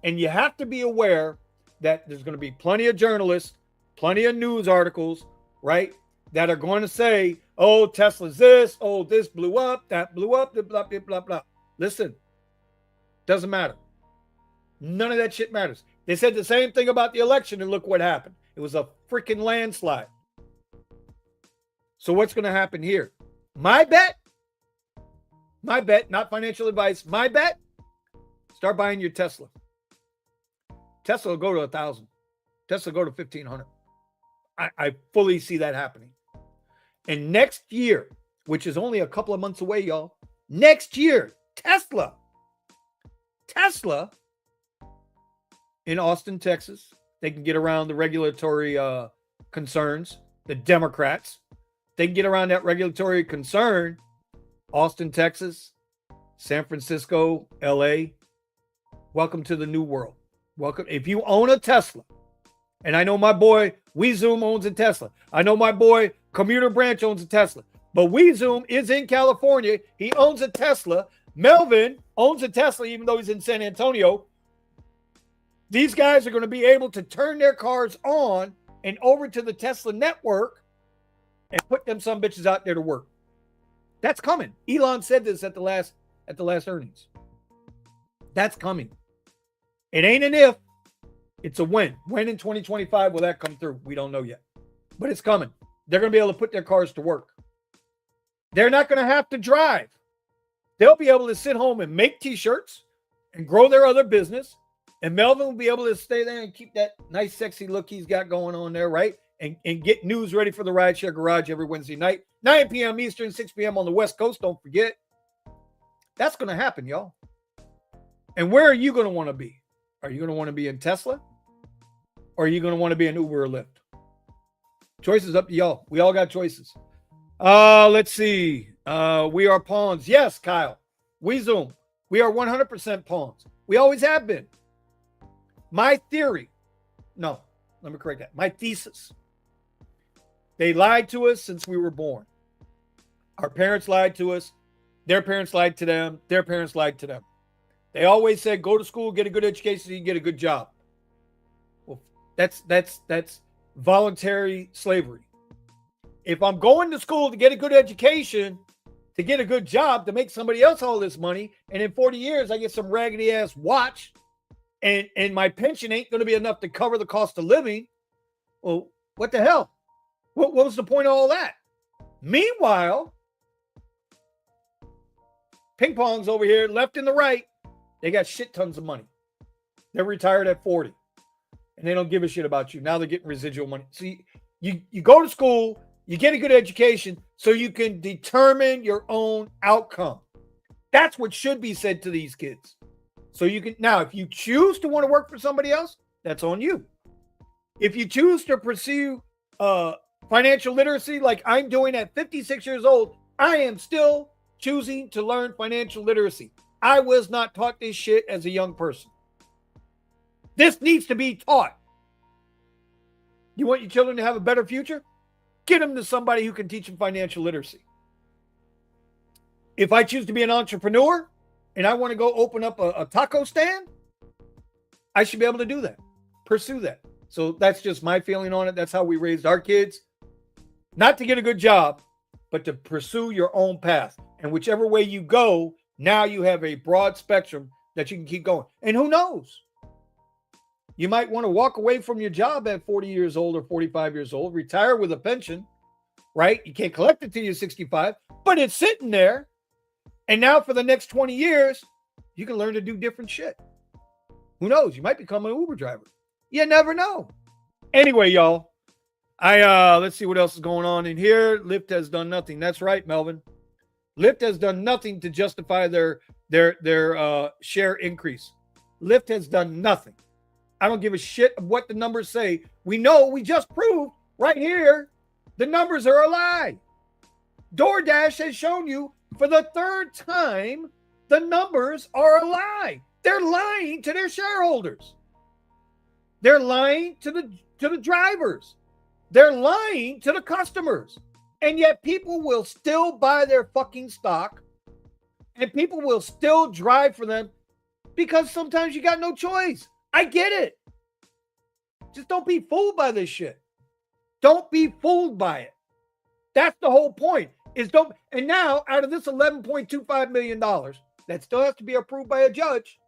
And you have to be aware that there's going to be plenty of journalists, plenty of news articles, right, that are going to say, oh, Tesla's this, oh, this blew up, that blew up, blah, blah, blah, blah. Listen, doesn't matter. None of that shit matters. They said the same thing about the election, and look what happened. It was a freaking landslide. So what's going to happen here? My bet, not financial advice, my bet, start buying your Tesla. Tesla will go to 1,000. Tesla will go to 1,500. I fully see that happening. And next year, which is only a couple of months away, y'all, next year, Tesla in Austin, Texas, they can get around the regulatory concerns, the Democrats. They can get around that regulatory concern. Austin, Texas, San Francisco, LA. Welcome to the new world. Welcome. If you own a Tesla, and I know my boy WeZoom owns a Tesla. I know my boy Commuter Branch owns a Tesla. But WeZoom is in California. He owns a Tesla. Melvin owns a Tesla, even though he's in San Antonio. These guys are going to be able to turn their cars on and over to the Tesla network and put them some bitches out there to work. That's coming. Elon said this at the last earnings. That's coming. It ain't an if, it's a when. When in 2025 will that come through? We don't know yet. But it's coming. They're going to be able to put their cars to work. They're not going to have to drive. They'll be able to sit home and make t-shirts and grow their other business. And Melvin will be able to stay there and keep that nice, sexy look he's got going on there, right? And get news ready for the Rideshare Garage every Wednesday night. 9 p.m. Eastern, 6 p.m. on the West Coast. Don't forget. That's going to happen, y'all. And where are you going to want to be? Are you going to want to be in Tesla? Or are you going to want to be in Uber or Lyft? Choice is up to y'all. We all got choices. Let's see. We are pawns. Yes, Kyle. WeZoom. We are 100% pawns. We always have been. My theory. No, let me correct that. My thesis. They lied to us since we were born. Our parents lied to us. Their parents lied to them. Their parents lied to them. They always said, go to school, get a good education, so you can get a good job. Well, that's voluntary slavery. If I'm going to school to get a good education, to get a good job, to make somebody else all this money, and in 40 years I get some raggedy ass watch, and my pension ain't going to be enough to cover the cost of living, well, what the hell? What was the point of all that? Meanwhile, ping pong's over here, left and the right. They got shit tons of money. They're retired at 40. And they don't give a shit about you. Now they're getting residual money. See, you go to school, you get a good education so you can determine your own outcome. That's what should be said to these kids. So you can, now, if you choose to want to work for somebody else, that's on you. If you choose to pursue financial literacy like I'm doing at 56 years old, I am still choosing to learn financial literacy. I was not taught this shit as a young person. This needs to be taught. You want your children to have a better future? Get them to somebody who can teach them financial literacy. If I choose to be an entrepreneur and I want to go open up a taco stand, I should be able to do that. Pursue that. So that's just my feeling on it. That's how we raised our kids. Not to get a good job, but to pursue your own path. And whichever way you go, now you have a broad spectrum that you can keep going. And who knows? You might want to walk away from your job at 40 years old or 45 years old, retire with a pension, right? You can't collect it till you're 65, but it's sitting there. And now for the next 20 years, you can learn to do different shit. Who knows? You might become an Uber driver. You never know. Anyway, y'all, let's see what else is going on in here. Lyft has done nothing. That's right, Melvin. Lyft has done nothing to justify their share increase. Lyft has done nothing. I don't give a shit of what the numbers say. We know, we just proved right here, the numbers are a lie. DoorDash has shown you for the third time, the numbers are a lie. They're lying to their shareholders. They're lying to the drivers. They're lying to the customers. And yet people will still buy their fucking stock and people will still drive for them because sometimes you got no choice. I get it. Just don't be fooled by this shit. Don't be fooled by it. That's the whole point. And now out of this $11.25 million that still has to be approved by a judge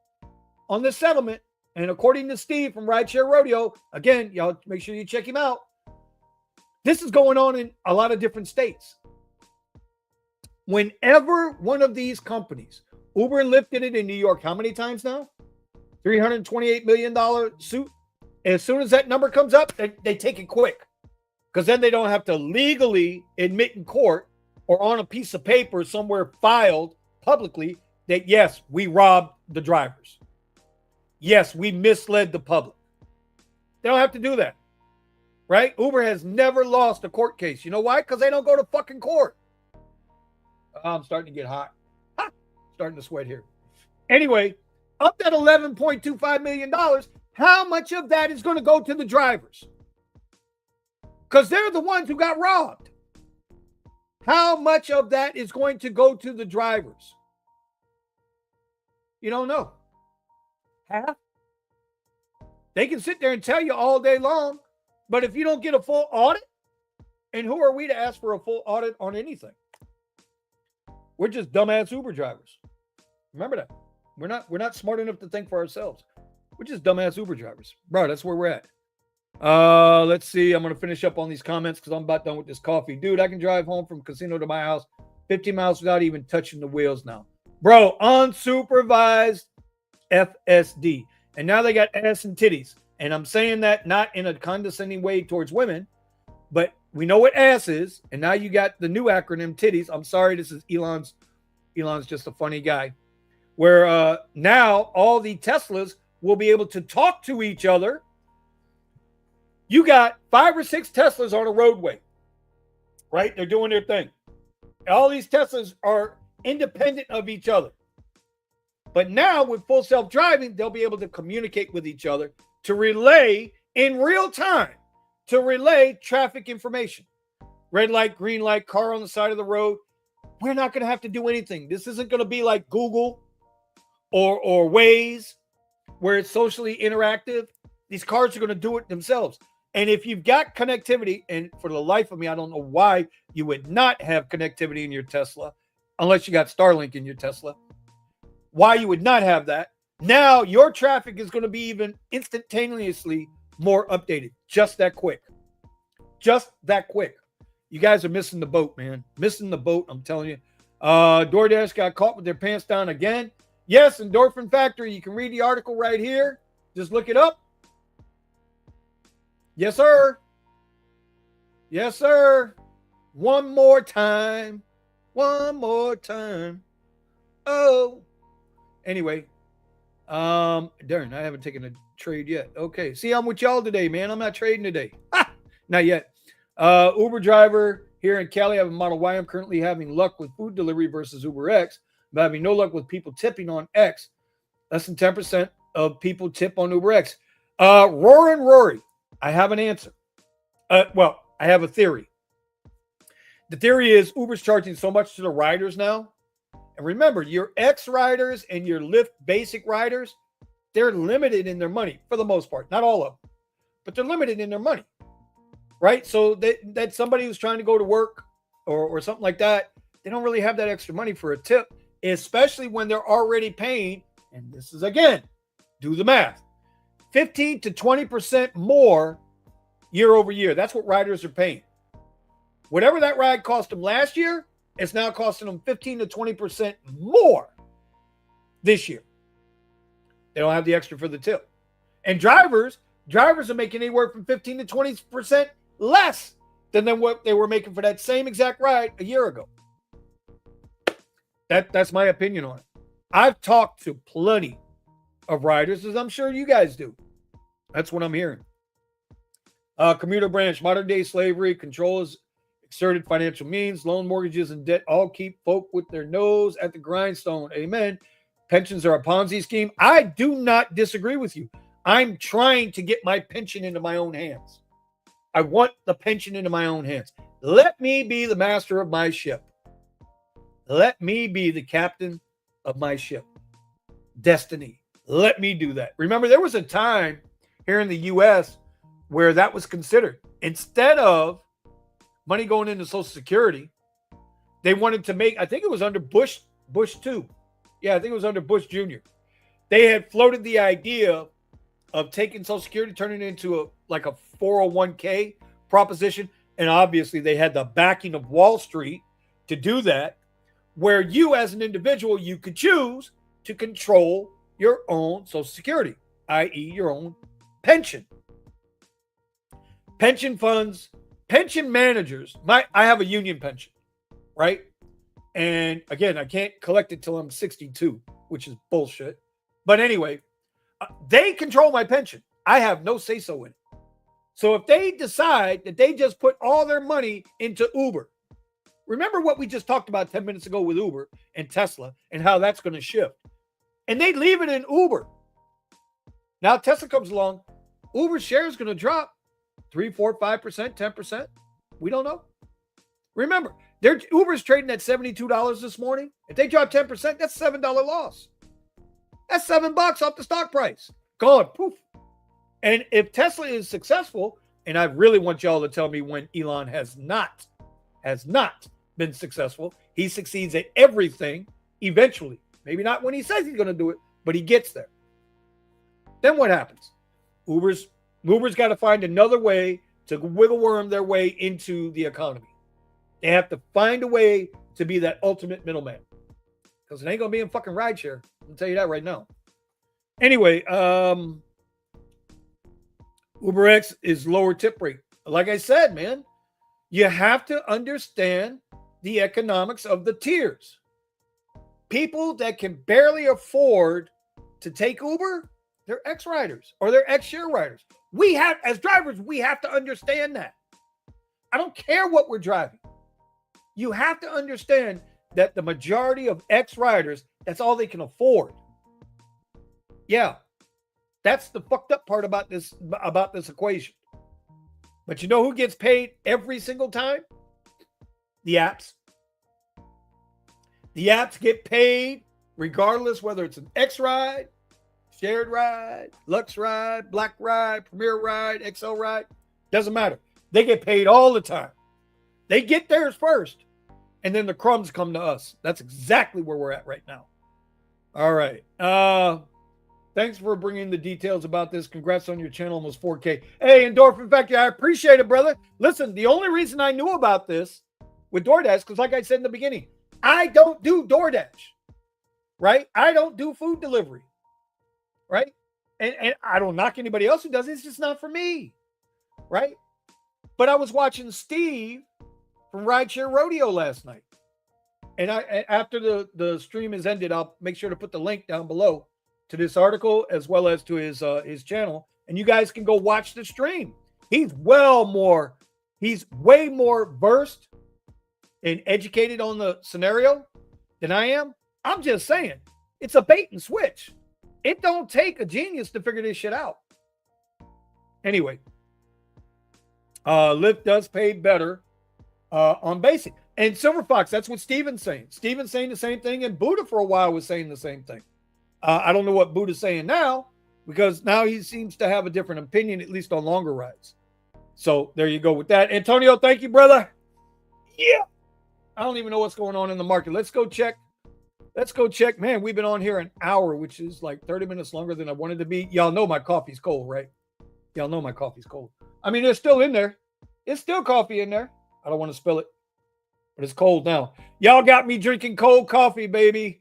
on this settlement, and according to Steve from Rideshare Rodeo, again, y'all make sure you check him out. This is going on in a lot of different states. Whenever one of these companies, Uber and Lyft did it in New York, how many times now? $328 million suit. As soon as that number comes up, they take it quick. Because then they don't have to legally admit in court or on a piece of paper somewhere filed publicly that, yes, we robbed the drivers. Yes, we misled the public. They don't have to do that. Right? Uber has never lost a court case. You know why? Because they don't go to fucking court. I'm starting to get hot. Starting to sweat here. Anyway, of that $11.25 million, how much of that is going to go to the drivers? Because they're the ones who got robbed. How much of that is going to go to the drivers? You don't know. Half? They can sit there and tell you all day long, but if you don't get a full audit, and who are we to ask for a full audit on anything? We're just dumbass Uber drivers. Remember that. We're not smart enough to think for ourselves. We're just dumbass Uber drivers. Bro, that's where we're at. Let's see. I'm going to finish up on these comments because I'm about done with this coffee. Dude, I can drive home from casino to my house 50 miles without even touching the wheels now. Bro, unsupervised FSD. And now they got ass and titties. And I'm saying that not in a condescending way towards women, but we know what ass is. And now you got the new acronym titties. I'm sorry, this is Elon's just a funny guy. Where now all the Teslas will be able to talk to each other. You got 5 or 6 Teslas on a roadway, right? They're doing their thing. All these Teslas are independent of each other. But now with full self-driving, they'll be able to communicate with each other to relay in real time, to relay traffic information. Red light, green light, car on the side of the road. We're not going to have to do anything. This isn't going to be like Google or Waze, where it's socially interactive. These cars are going to do it themselves. And if you've got connectivity, and for the life of me, I don't know why you would not have connectivity in your Tesla, unless you got Starlink in your Tesla, why you would not have that. Now your traffic is going to be even instantaneously more updated. Just that quick. Just that quick. You guys are missing the boat, man. Missing the boat, I'm telling you. DoorDash got caught with their pants down again. Yes, Endorphin Factory. You can read the article right here. Just look it up. Yes, sir. Yes, sir. One more time. One more time. Oh. Anyway. Darn, I haven't taken a trade yet. Okay. See, I'm with y'all today, man. I'm not trading today. Ha! Not yet. Uber driver here in Cali. I have a Model Y. I'm currently having luck with food delivery versus Uber X, but having no luck with people tipping on X. Less than 10% of people tip on Uber X. Rory. I have an answer. Well, I have a theory. The theory is Uber's charging so much to the riders now. And remember, your X riders and your Lyft basic riders, they're limited in their money for the most part. Not all of them, but they're limited in their money. Right? So that somebody who's trying to go to work or something like that, they don't really have that extra money for a tip, especially when they're already paying. And this is, again, do the math. 15 to 20% more year over year. That's what riders are paying. Whatever that ride cost them last year, it's now costing them 15 to 20% more this year. They don't have the extra for the tip. And drivers are making anywhere from 15 to 20% less than what they were making for that same exact ride a year ago. That's my opinion on it. I've talked to plenty of riders, as I'm sure you guys do. That's what I'm hearing. Commuter branch, modern day slavery, controls exerted financial means, loan mortgages and debt all keep folk with their nose at the grindstone. Amen. Pensions are a Ponzi scheme. I do not disagree with you. I'm trying to get my pension into my own hands. I want the pension into my own hands. Let me be the master of my ship. Let me be the captain of my ship. Destiny. Let me do that. Remember, there was a time here in the U.S. where that was considered. Instead of money going into Social Security, they wanted to make, I think it was under Bush 2. Yeah, I think it was under Bush Jr. They had floated the idea of taking Social Security, turning it into a 401k proposition, And obviously they had the backing of Wall Street to do that, where you as an individual, you could choose to control your own Social Security, i.e. your own pension. Pension funds, pension managers. I have a union pension, right? And again, I can't collect it till I'm 62, which is bullshit. But anyway, they control my pension. I have no say-so in it. So if they decide that they just put all their money into Uber, remember what we just talked about 10 minutes ago with Uber and Tesla and how that's going to shift. And they leave it in Uber. Now Tesla comes along, Uber's share is going to drop 3, 4, 5%, 10%. We don't know. Remember, Uber's trading at $72 this morning. If they drop 10%, that's $7 loss. That's $7 off the stock price. Gone. Poof. And if Tesla is successful, and I really want y'all to tell me when Elon has not been successful, he succeeds at everything eventually. Maybe not when he says he's going to do it, but he gets there. Then what happens? Uber's got to find another way to wiggle worm their way into the economy. They have to find a way to be that ultimate middleman, because it ain't going to be in fucking rideshare. I'll tell you that right now. Anyway, UberX is lower tip rate. Like I said, man, you have to understand the economics of the tiers. People that can barely afford to take Uber, they're X-riders or they're X-share riders. We have, as drivers, we have to understand that. I don't care what we're driving. You have to understand that the majority of X-riders, that's all they can afford. Yeah. That's the fucked up part about this equation. But you know who gets paid every single time? The apps. The apps get paid regardless whether it's an X ride, shared ride, Lux ride, Black ride, Premier ride, XL ride. Doesn't matter. They get paid all the time. They get theirs first, and then the crumbs come to us. That's exactly where we're at right now. All right. Thanks for bringing the details about this. Congrats on your channel, almost 4K. Hey, Endorphin Factory, I appreciate it, brother. Listen, the only reason I knew about this with DoorDash, because like I said in the beginning, I don't do DoorDash, right? I don't do food delivery, right? And I don't knock anybody else who does it. It's just not for me, right? But I was watching Steve from Rideshare Rodeo last night. And after the stream is ended, I'll make sure to put the link down below to this article as well as to his channel, and you guys can go watch the stream. He's way more versed and educated on the scenario than I am. I'm just saying, it's a bait and switch. It don't take a genius to figure this shit out. Anyway, Lyft does pay better on basic. And Silver Fox, that's what Steven's saying. Steven's saying the same thing, and Buddha for a while was saying the same thing. I don't know what Buddha's saying now, because now he seems to have a different opinion, at least on longer rides. So there you go with that. Antonio, thank you, brother. Yeah. I don't even know what's going on in the market. Let's go check. Man, we've been on here an hour, which is like 30 minutes longer than I wanted to be. Y'all know my coffee's cold, right? Y'all know my coffee's cold. I mean, it's still in there. It's still coffee in there. I don't want to spill it, but it's cold now. Y'all got me drinking cold coffee, baby.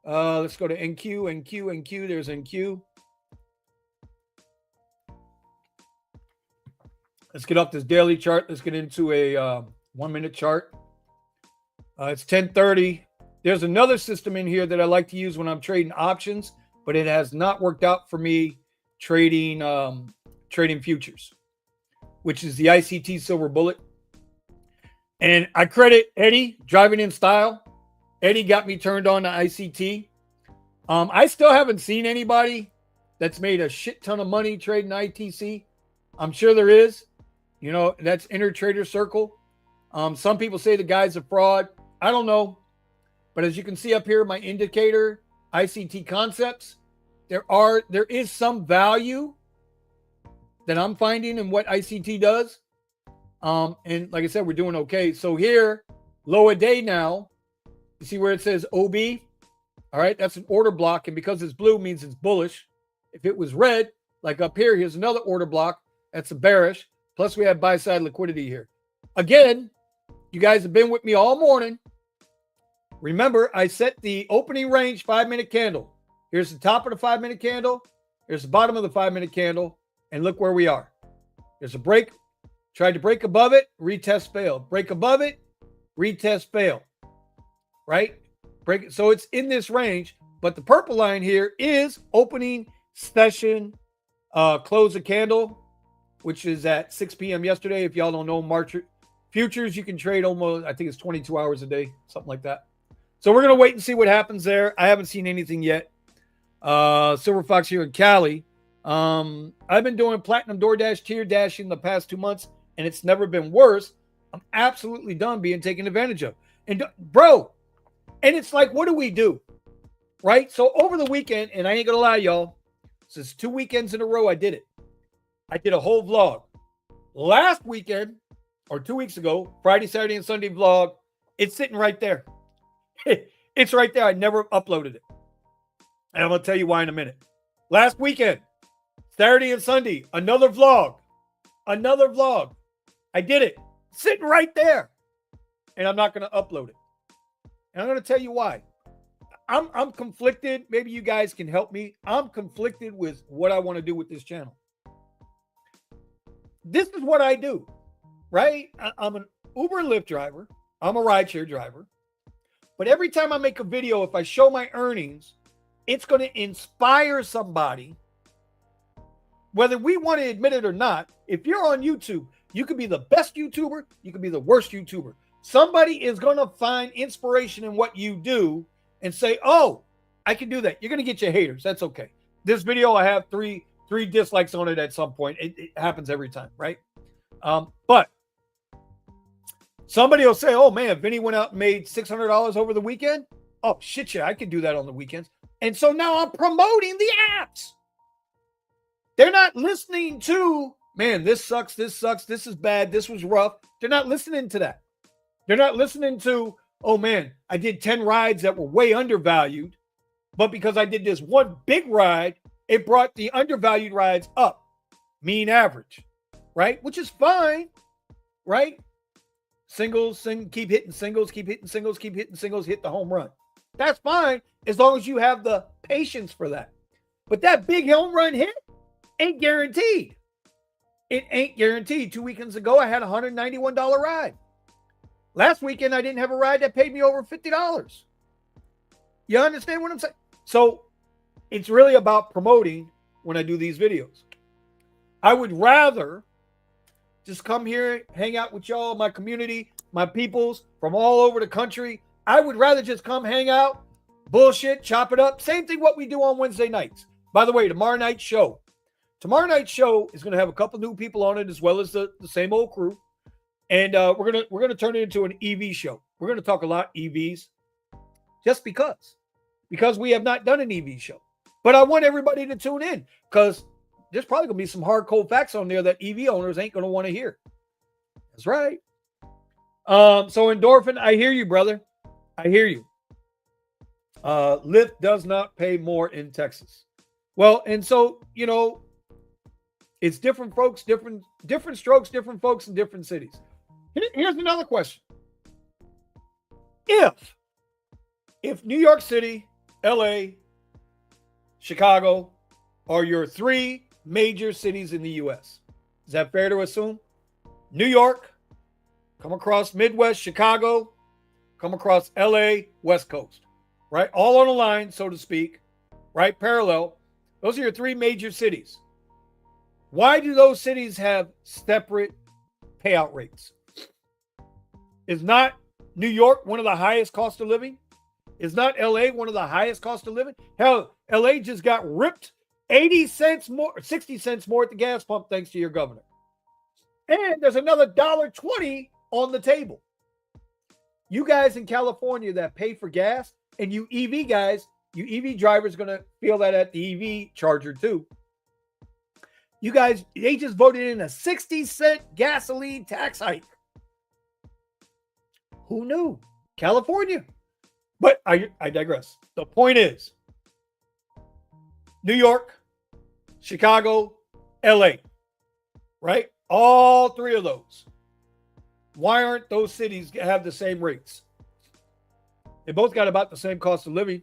Let's go to NQ. There's NQ. Let's get off this daily chart. Let's get into a 1 minute chart. It's 10:30. There's another system in here that I like to use when I'm trading options, but it has not worked out for me trading futures, which is the ICT Silver Bullet. And I credit Eddie, Driving in Style. Eddie got me turned on to ICT. I still haven't seen anybody that's made a shit ton of money trading ITC. I'm sure there is. You know, that's Inner Trader Circle. Some people say the guy's a fraud. I don't know. But as you can see up here, my indicator, ICT Concepts, there is some value that I'm finding in what ICT does. And like I said, we're doing okay. So here, low a day now. You see where it says OB? All right, that's an order block. And because it's blue means it's bullish. If it was red, like up here, here's another order block. That's a bearish. Plus we have buy side liquidity here. again, you guys have been with me all morning. Remember, I set the opening range 5-minute candle. Here's the top of the 5-minute candle. Here's the bottom of the 5-minute candle. And look where we are. There's a break. Tried to break above it. Retest failed. Break above it. Retest failed. Right? Break it. So it's in this range. But the purple line here is opening session, close a candle, which is at 6 p.m. yesterday. If y'all don't know, March futures, you can trade almost, I think it's 22 hours a day, something like that. So we're going to wait and see what happens there. I haven't seen anything yet. Silver Fox here in Cali. I've been doing platinum DoorDash tier dashing the past 2 months, and it's never been worse. I'm absolutely done being taken advantage of. And bro, and it's like, what do we do? Right? So over the weekend, and I ain't going to lie, y'all, since 2 weekends in a row, I did it. I did a whole vlog. Last weekend, or 2 weeks ago, Friday, Saturday, and Sunday vlog, it's sitting right there. It's right there. I never uploaded it. And I'm going to tell you why in a minute. Last weekend, Saturday and Sunday, another vlog. Another vlog. I did it. Sitting right there. And I'm not going to upload it. And I'm going to tell you why. I'm conflicted. Maybe you guys can help me. I'm conflicted with what I want to do with this channel. This is what I do, right? I'm an Uber and Lyft driver. I'm a rideshare driver. But every time I make a video, if I show my earnings, it's going to inspire somebody, whether we want to admit it or not. If you're on YouTube, you could be the best YouTuber. You could be the worst YouTuber. Somebody is going to find inspiration in what you do and say, oh, I can do that. You're going to get your haters. That's okay. This video, I have three dislikes on it at some point. It happens every time, right? But somebody will say, oh, man, Vinny went out and made $600 over the weekend. Oh, shit, yeah, I can do that on the weekends. And so now I'm promoting the apps. They're not listening to, man, this sucks, this is bad, this was rough. They're not listening to that. They're not listening to, oh, man, I did 10 rides that were way undervalued, but because I did this one big ride, it brought the undervalued rides up, mean average, right? Which is fine, right? Singles, keep hitting singles, keep hitting singles, keep hitting singles, hit the home run. That's fine as long as you have the patience for that. But that big home run hit ain't guaranteed. It ain't guaranteed. 2 weekends ago, I had a $191 ride. Last weekend, I didn't have a ride that paid me over $50. You understand what I'm saying? So it's really about promoting when I do these videos. I would rather just come here, hang out with y'all, my community, my peoples from all over the country. I would rather just come hang out, bullshit, chop it up. Same thing what we do on Wednesday nights. By the way, tomorrow night's show is going to have a couple new people on it as well as the same old crew. And we're gonna turn it into an EV show. We're going to talk a lot EVs just because we have not done an EV show. But I want everybody to tune in because there's probably going to be some hard, cold facts on there that EV owners ain't going to want to hear. That's right. So Endorphin, I hear you, brother. I hear you. Lyft does not pay more in Texas. Well, and so, you know, it's different folks, different strokes, different folks in different cities. Here's another question. If New York City, LA, Chicago are your 3 major cities in the U.S., is that fair to assume? New York, come across Midwest, Chicago, come across LA, West Coast, right? All on a line, so to speak, right? Parallel. Those are your 3 major cities. Why do those cities have separate payout rates? Is not New York one of the highest cost of living? Is not LA one of the highest cost of living? Hell, LA just got ripped 80 cents more, 60 cents more at the gas pump thanks to your governor. And there's another $1.20 on the table. You guys in California that pay for gas, and you EV guys, you EV drivers going to feel that at the EV charger too. You guys, they just voted in a 60-cent gasoline tax hike. Who knew? California. But I digress. The point is, New York, Chicago, LA, right? All 3 of those. Why aren't those cities have the same rates? They both got about the same cost of living.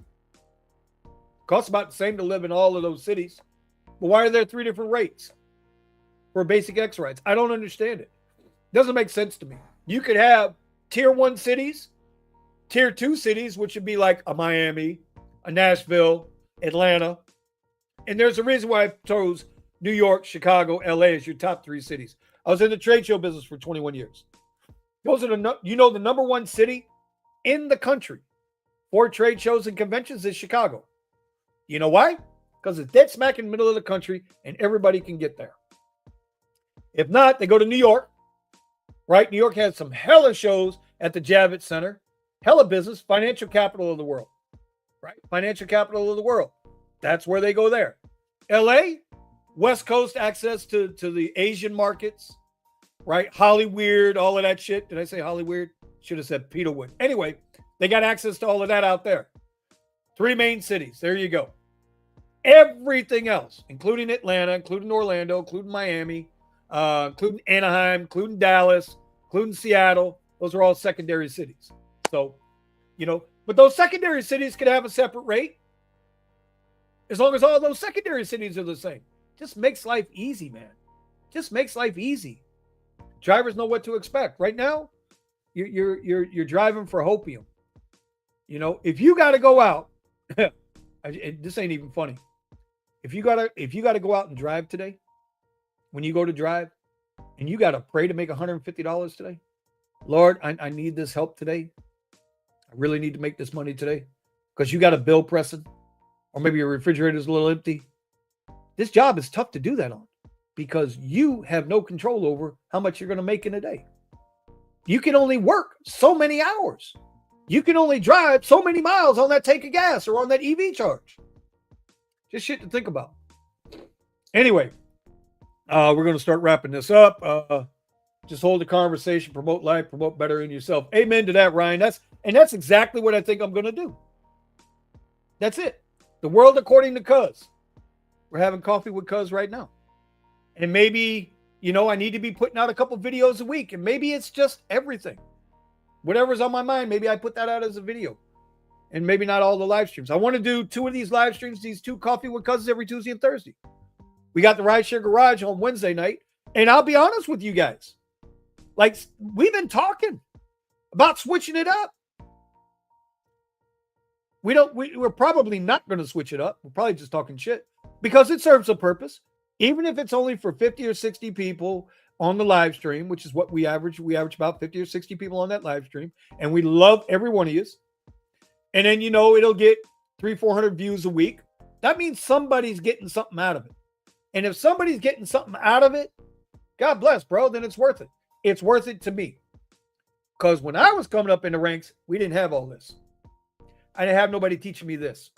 Costs about the same to live in all of those cities. But why are there 3 different rates for basic X rights? I don't understand it. Doesn't make sense to me. You could have tier 1 cities, tier 2 cities, which would be like a Miami, a Nashville, Atlanta. And there's a reason why I chose New York, Chicago, LA as your top 3 cities. I was in the trade show business for 21 years. Those are the number 1 city in the country for trade shows and conventions is Chicago. You know why? Because it's dead smack in the middle of the country and everybody can get there. If not, they go to New York, right? New York has some hella shows at the Javits Center. Hella business, financial capital of the world, right? Financial capital of the world. That's where they go there. LA, West Coast access to the Asian markets, right? Hollywood, all of that shit. Did I say Hollywood? Should have said Peterwood. Anyway, they got access to all of that out there. 3 main cities. There you go. Everything else, including Atlanta, including Orlando, including Miami, including Anaheim, including Dallas, including Seattle, those are all secondary cities. So, but those secondary cities could have a separate rate as long as all those secondary cities are the same. Just makes life easy, man. Just makes life easy. Drivers know what to expect. Right now, you're driving for hopium. If you got to go out, this ain't even funny. If you gotta go out and drive today, when you go to drive, and you gotta pray to make $150 today, Lord, I need this help today. I really need to make this money today because you got a bill pressing, or maybe your refrigerator's a little empty. This job is tough to do that on because you have no control over how much you're going to make in a day. You can only work so many hours. You can only drive so many miles on that tank of gas or on that EV charge. Just shit to think about. Anyway, we're going to start wrapping this up. Just hold the conversation, promote life, promote better in yourself. Amen to that, Ryan. That's exactly what I think I'm going to do. That's it. The world according to Kuzz. We're having coffee with Kuzz right now. And maybe, I need to be putting out a couple videos a week. And maybe it's just everything. Whatever's on my mind, maybe I put that out as a video. And maybe not all the live streams. I want to do 2 of these live streams, these 2 coffee with Kuzzs every Tuesday and Thursday. We got the Rideshare Garage on Wednesday night. And I'll be honest with you guys. Like, we've been talking about switching it up. We're probably not going to switch it up. We're probably just talking shit because it serves a purpose. Even if it's only for 50 or 60 people on the live stream, which is what we average. We average about 50 or 60 people on that live stream. And we love every one of you. And then, it'll get 300-400 views a week. That means somebody's getting something out of it. And if somebody's getting something out of it, God bless, bro, then it's worth it. It's worth it to me. Because when I was coming up in the ranks, we didn't have all this. I didn't have nobody teaching me this.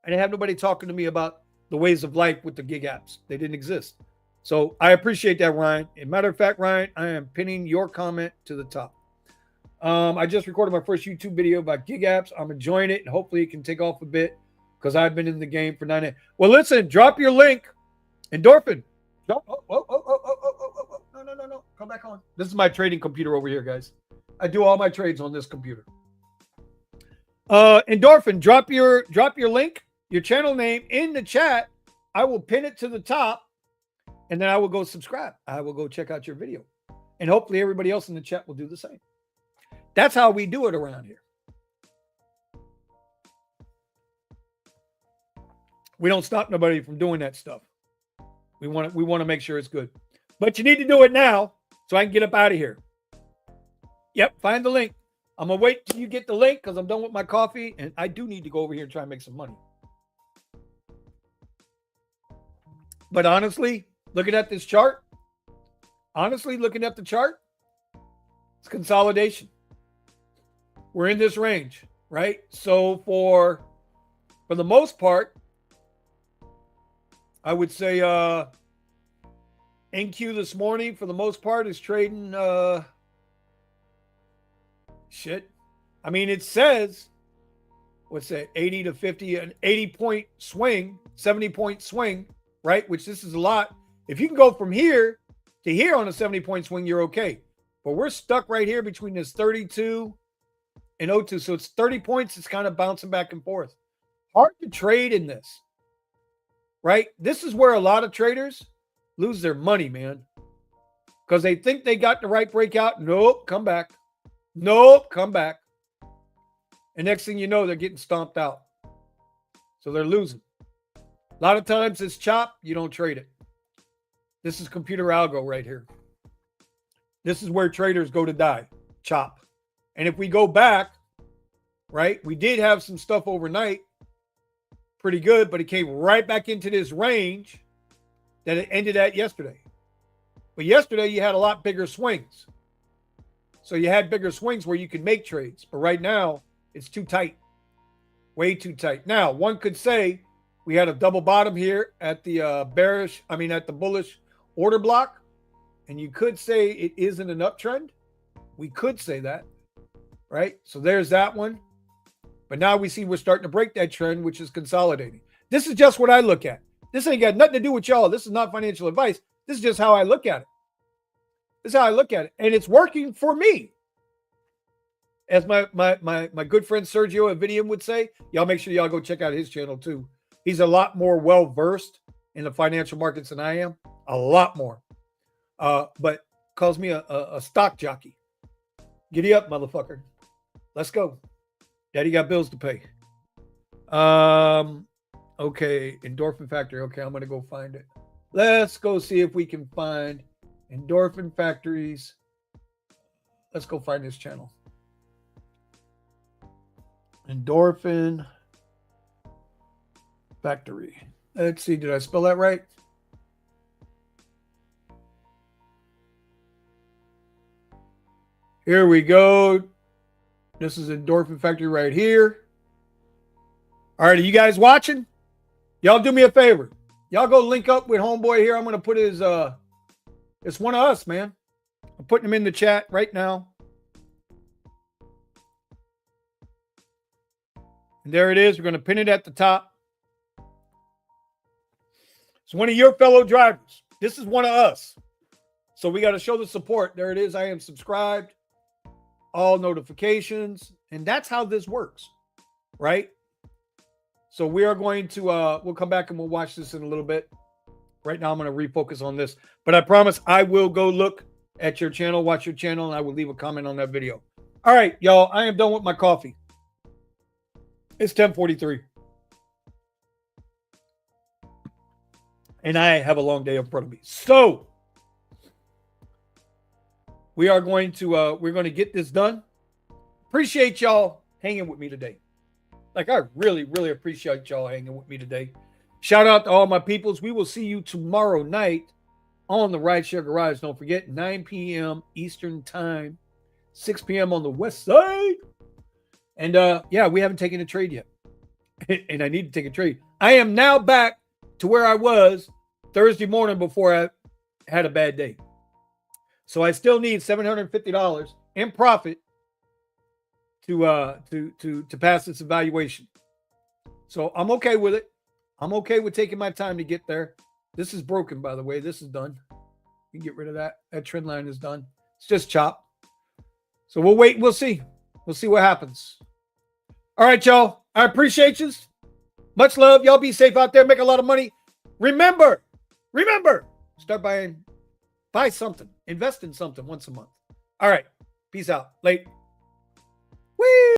I didn't have nobody talking to me about the ways of life with the gig apps. They didn't exist. So I appreciate that, Ryan. As a matter of fact, Ryan, I am pinning your comment to the top. I just recorded my first YouTube video about gig apps. I'm enjoying it, and hopefully it can take off a bit because I've been in the game for 9 years. Well, listen, drop your link. Endorphin. No. Come back on. This is my trading computer over here, guys. I do all my trades on this computer. Endorphin, drop your link, your channel name in the chat. I will pin it to the top, and then I will go subscribe. I will go check out your video. And hopefully everybody else in the chat will do the same. That's how we do it around here. We don't stop nobody from doing that stuff. We want to make sure it's good. But you need to do it now so I can get up out of here. Yep, find the link. I'm going to wait till you get the link because I'm done with my coffee, and I do need to go over here and try and make some money. But honestly, looking at this chart, it's consolidation. We're in this range, right? So for the most part, I would say NQ this morning, for the most part, is trading shit. I mean, it says, what's that, 80 to 50, an 80-point swing, 70-point swing, right? Which this is a lot. If you can go from here to here on a 70-point swing, you're okay. But we're stuck right here between this 32 and 02. So it's 30 points. It's kind of bouncing back and forth. Hard to trade in this, right? This is where a lot of traders lose their money, man. Because they think they got the right breakout. Nope, come back. Nope, come back. And next thing you know, they're getting stomped out. So they're losing. A lot of times it's chop, you don't trade it. This is computer algo right here. This is where traders go to die, chop. And if we go back, right, we did have some stuff overnight, pretty good, but it came right back into this range that it ended at yesterday. But yesterday you had a lot bigger swings. So you had bigger swings where you could make trades. But right now, it's too tight. Way too tight. Now, one could say we had a double bottom here at the at the bullish order block. And you could say it isn't an uptrend. We could say that, right? So there's that one. But now we see we're starting to break that trend, which is consolidating. This is just what I look at. This ain't got nothing to do with y'all. This is not financial advice. This is just how I look at it. This is how I look at it. And it's working for me. As my good friend Sergio Avidium would say, y'all make sure y'all go check out his channel too. He's a lot more well-versed in the financial markets than I am. A lot more. But calls me a stock jockey. Giddy up, motherfucker. Let's go. Daddy got bills to pay. Okay, endorphin factory. Okay, I'm gonna go find it. Let's go see if we can find endorphin factories. Let's go find this channel. Endorphin factory. Let's see, did I spell that right? Here we go. This is endorphin factory right here. All right, are you guys watching? Y'all do me a favor. Y'all go link up with homeboy here. I'm going to put his, it's one of us, man. I'm putting him in the chat right now. And there it is. We're going to pin it at the top. It's one of your fellow drivers. This is one of us. So we got to show the support. There it is. I am subscribed. All notifications. And that's how this works, right? So we are going to, we'll come back and we'll watch this in a little bit. Right now, I'm going to refocus on this. But I promise I will go look at your channel, watch your channel, and I will leave a comment on that video. All right, y'all, I am done with my coffee. It's 10:43. And I have a long day in front of me. So we are going to, we're going to get this done. Appreciate y'all hanging with me today. Like, I really, really appreciate y'all hanging with me today. Shout out to all my peoples. We will see you tomorrow night on the Rideshare Garage. Don't forget, 9 p.m. Eastern Time, 6 p.m. on the West Side. And, yeah, we haven't taken a trade yet. And I need to take a trade. I am now back to where I was Thursday morning before I had a bad day. So I still need $750 in profit to pass this evaluation. So I'm okay with it. I'm okay with taking my time to get there. This is broken, by the way. This is done. You can get rid of that. That trend line is done. It's just chop. So we'll wait and we'll see. We'll see what happens. All right, y'all. I appreciate you. Much love. Y'all be safe out there. Make a lot of money. Remember, start buy something. Invest in something once a month. All right. Peace out. Late. Whee!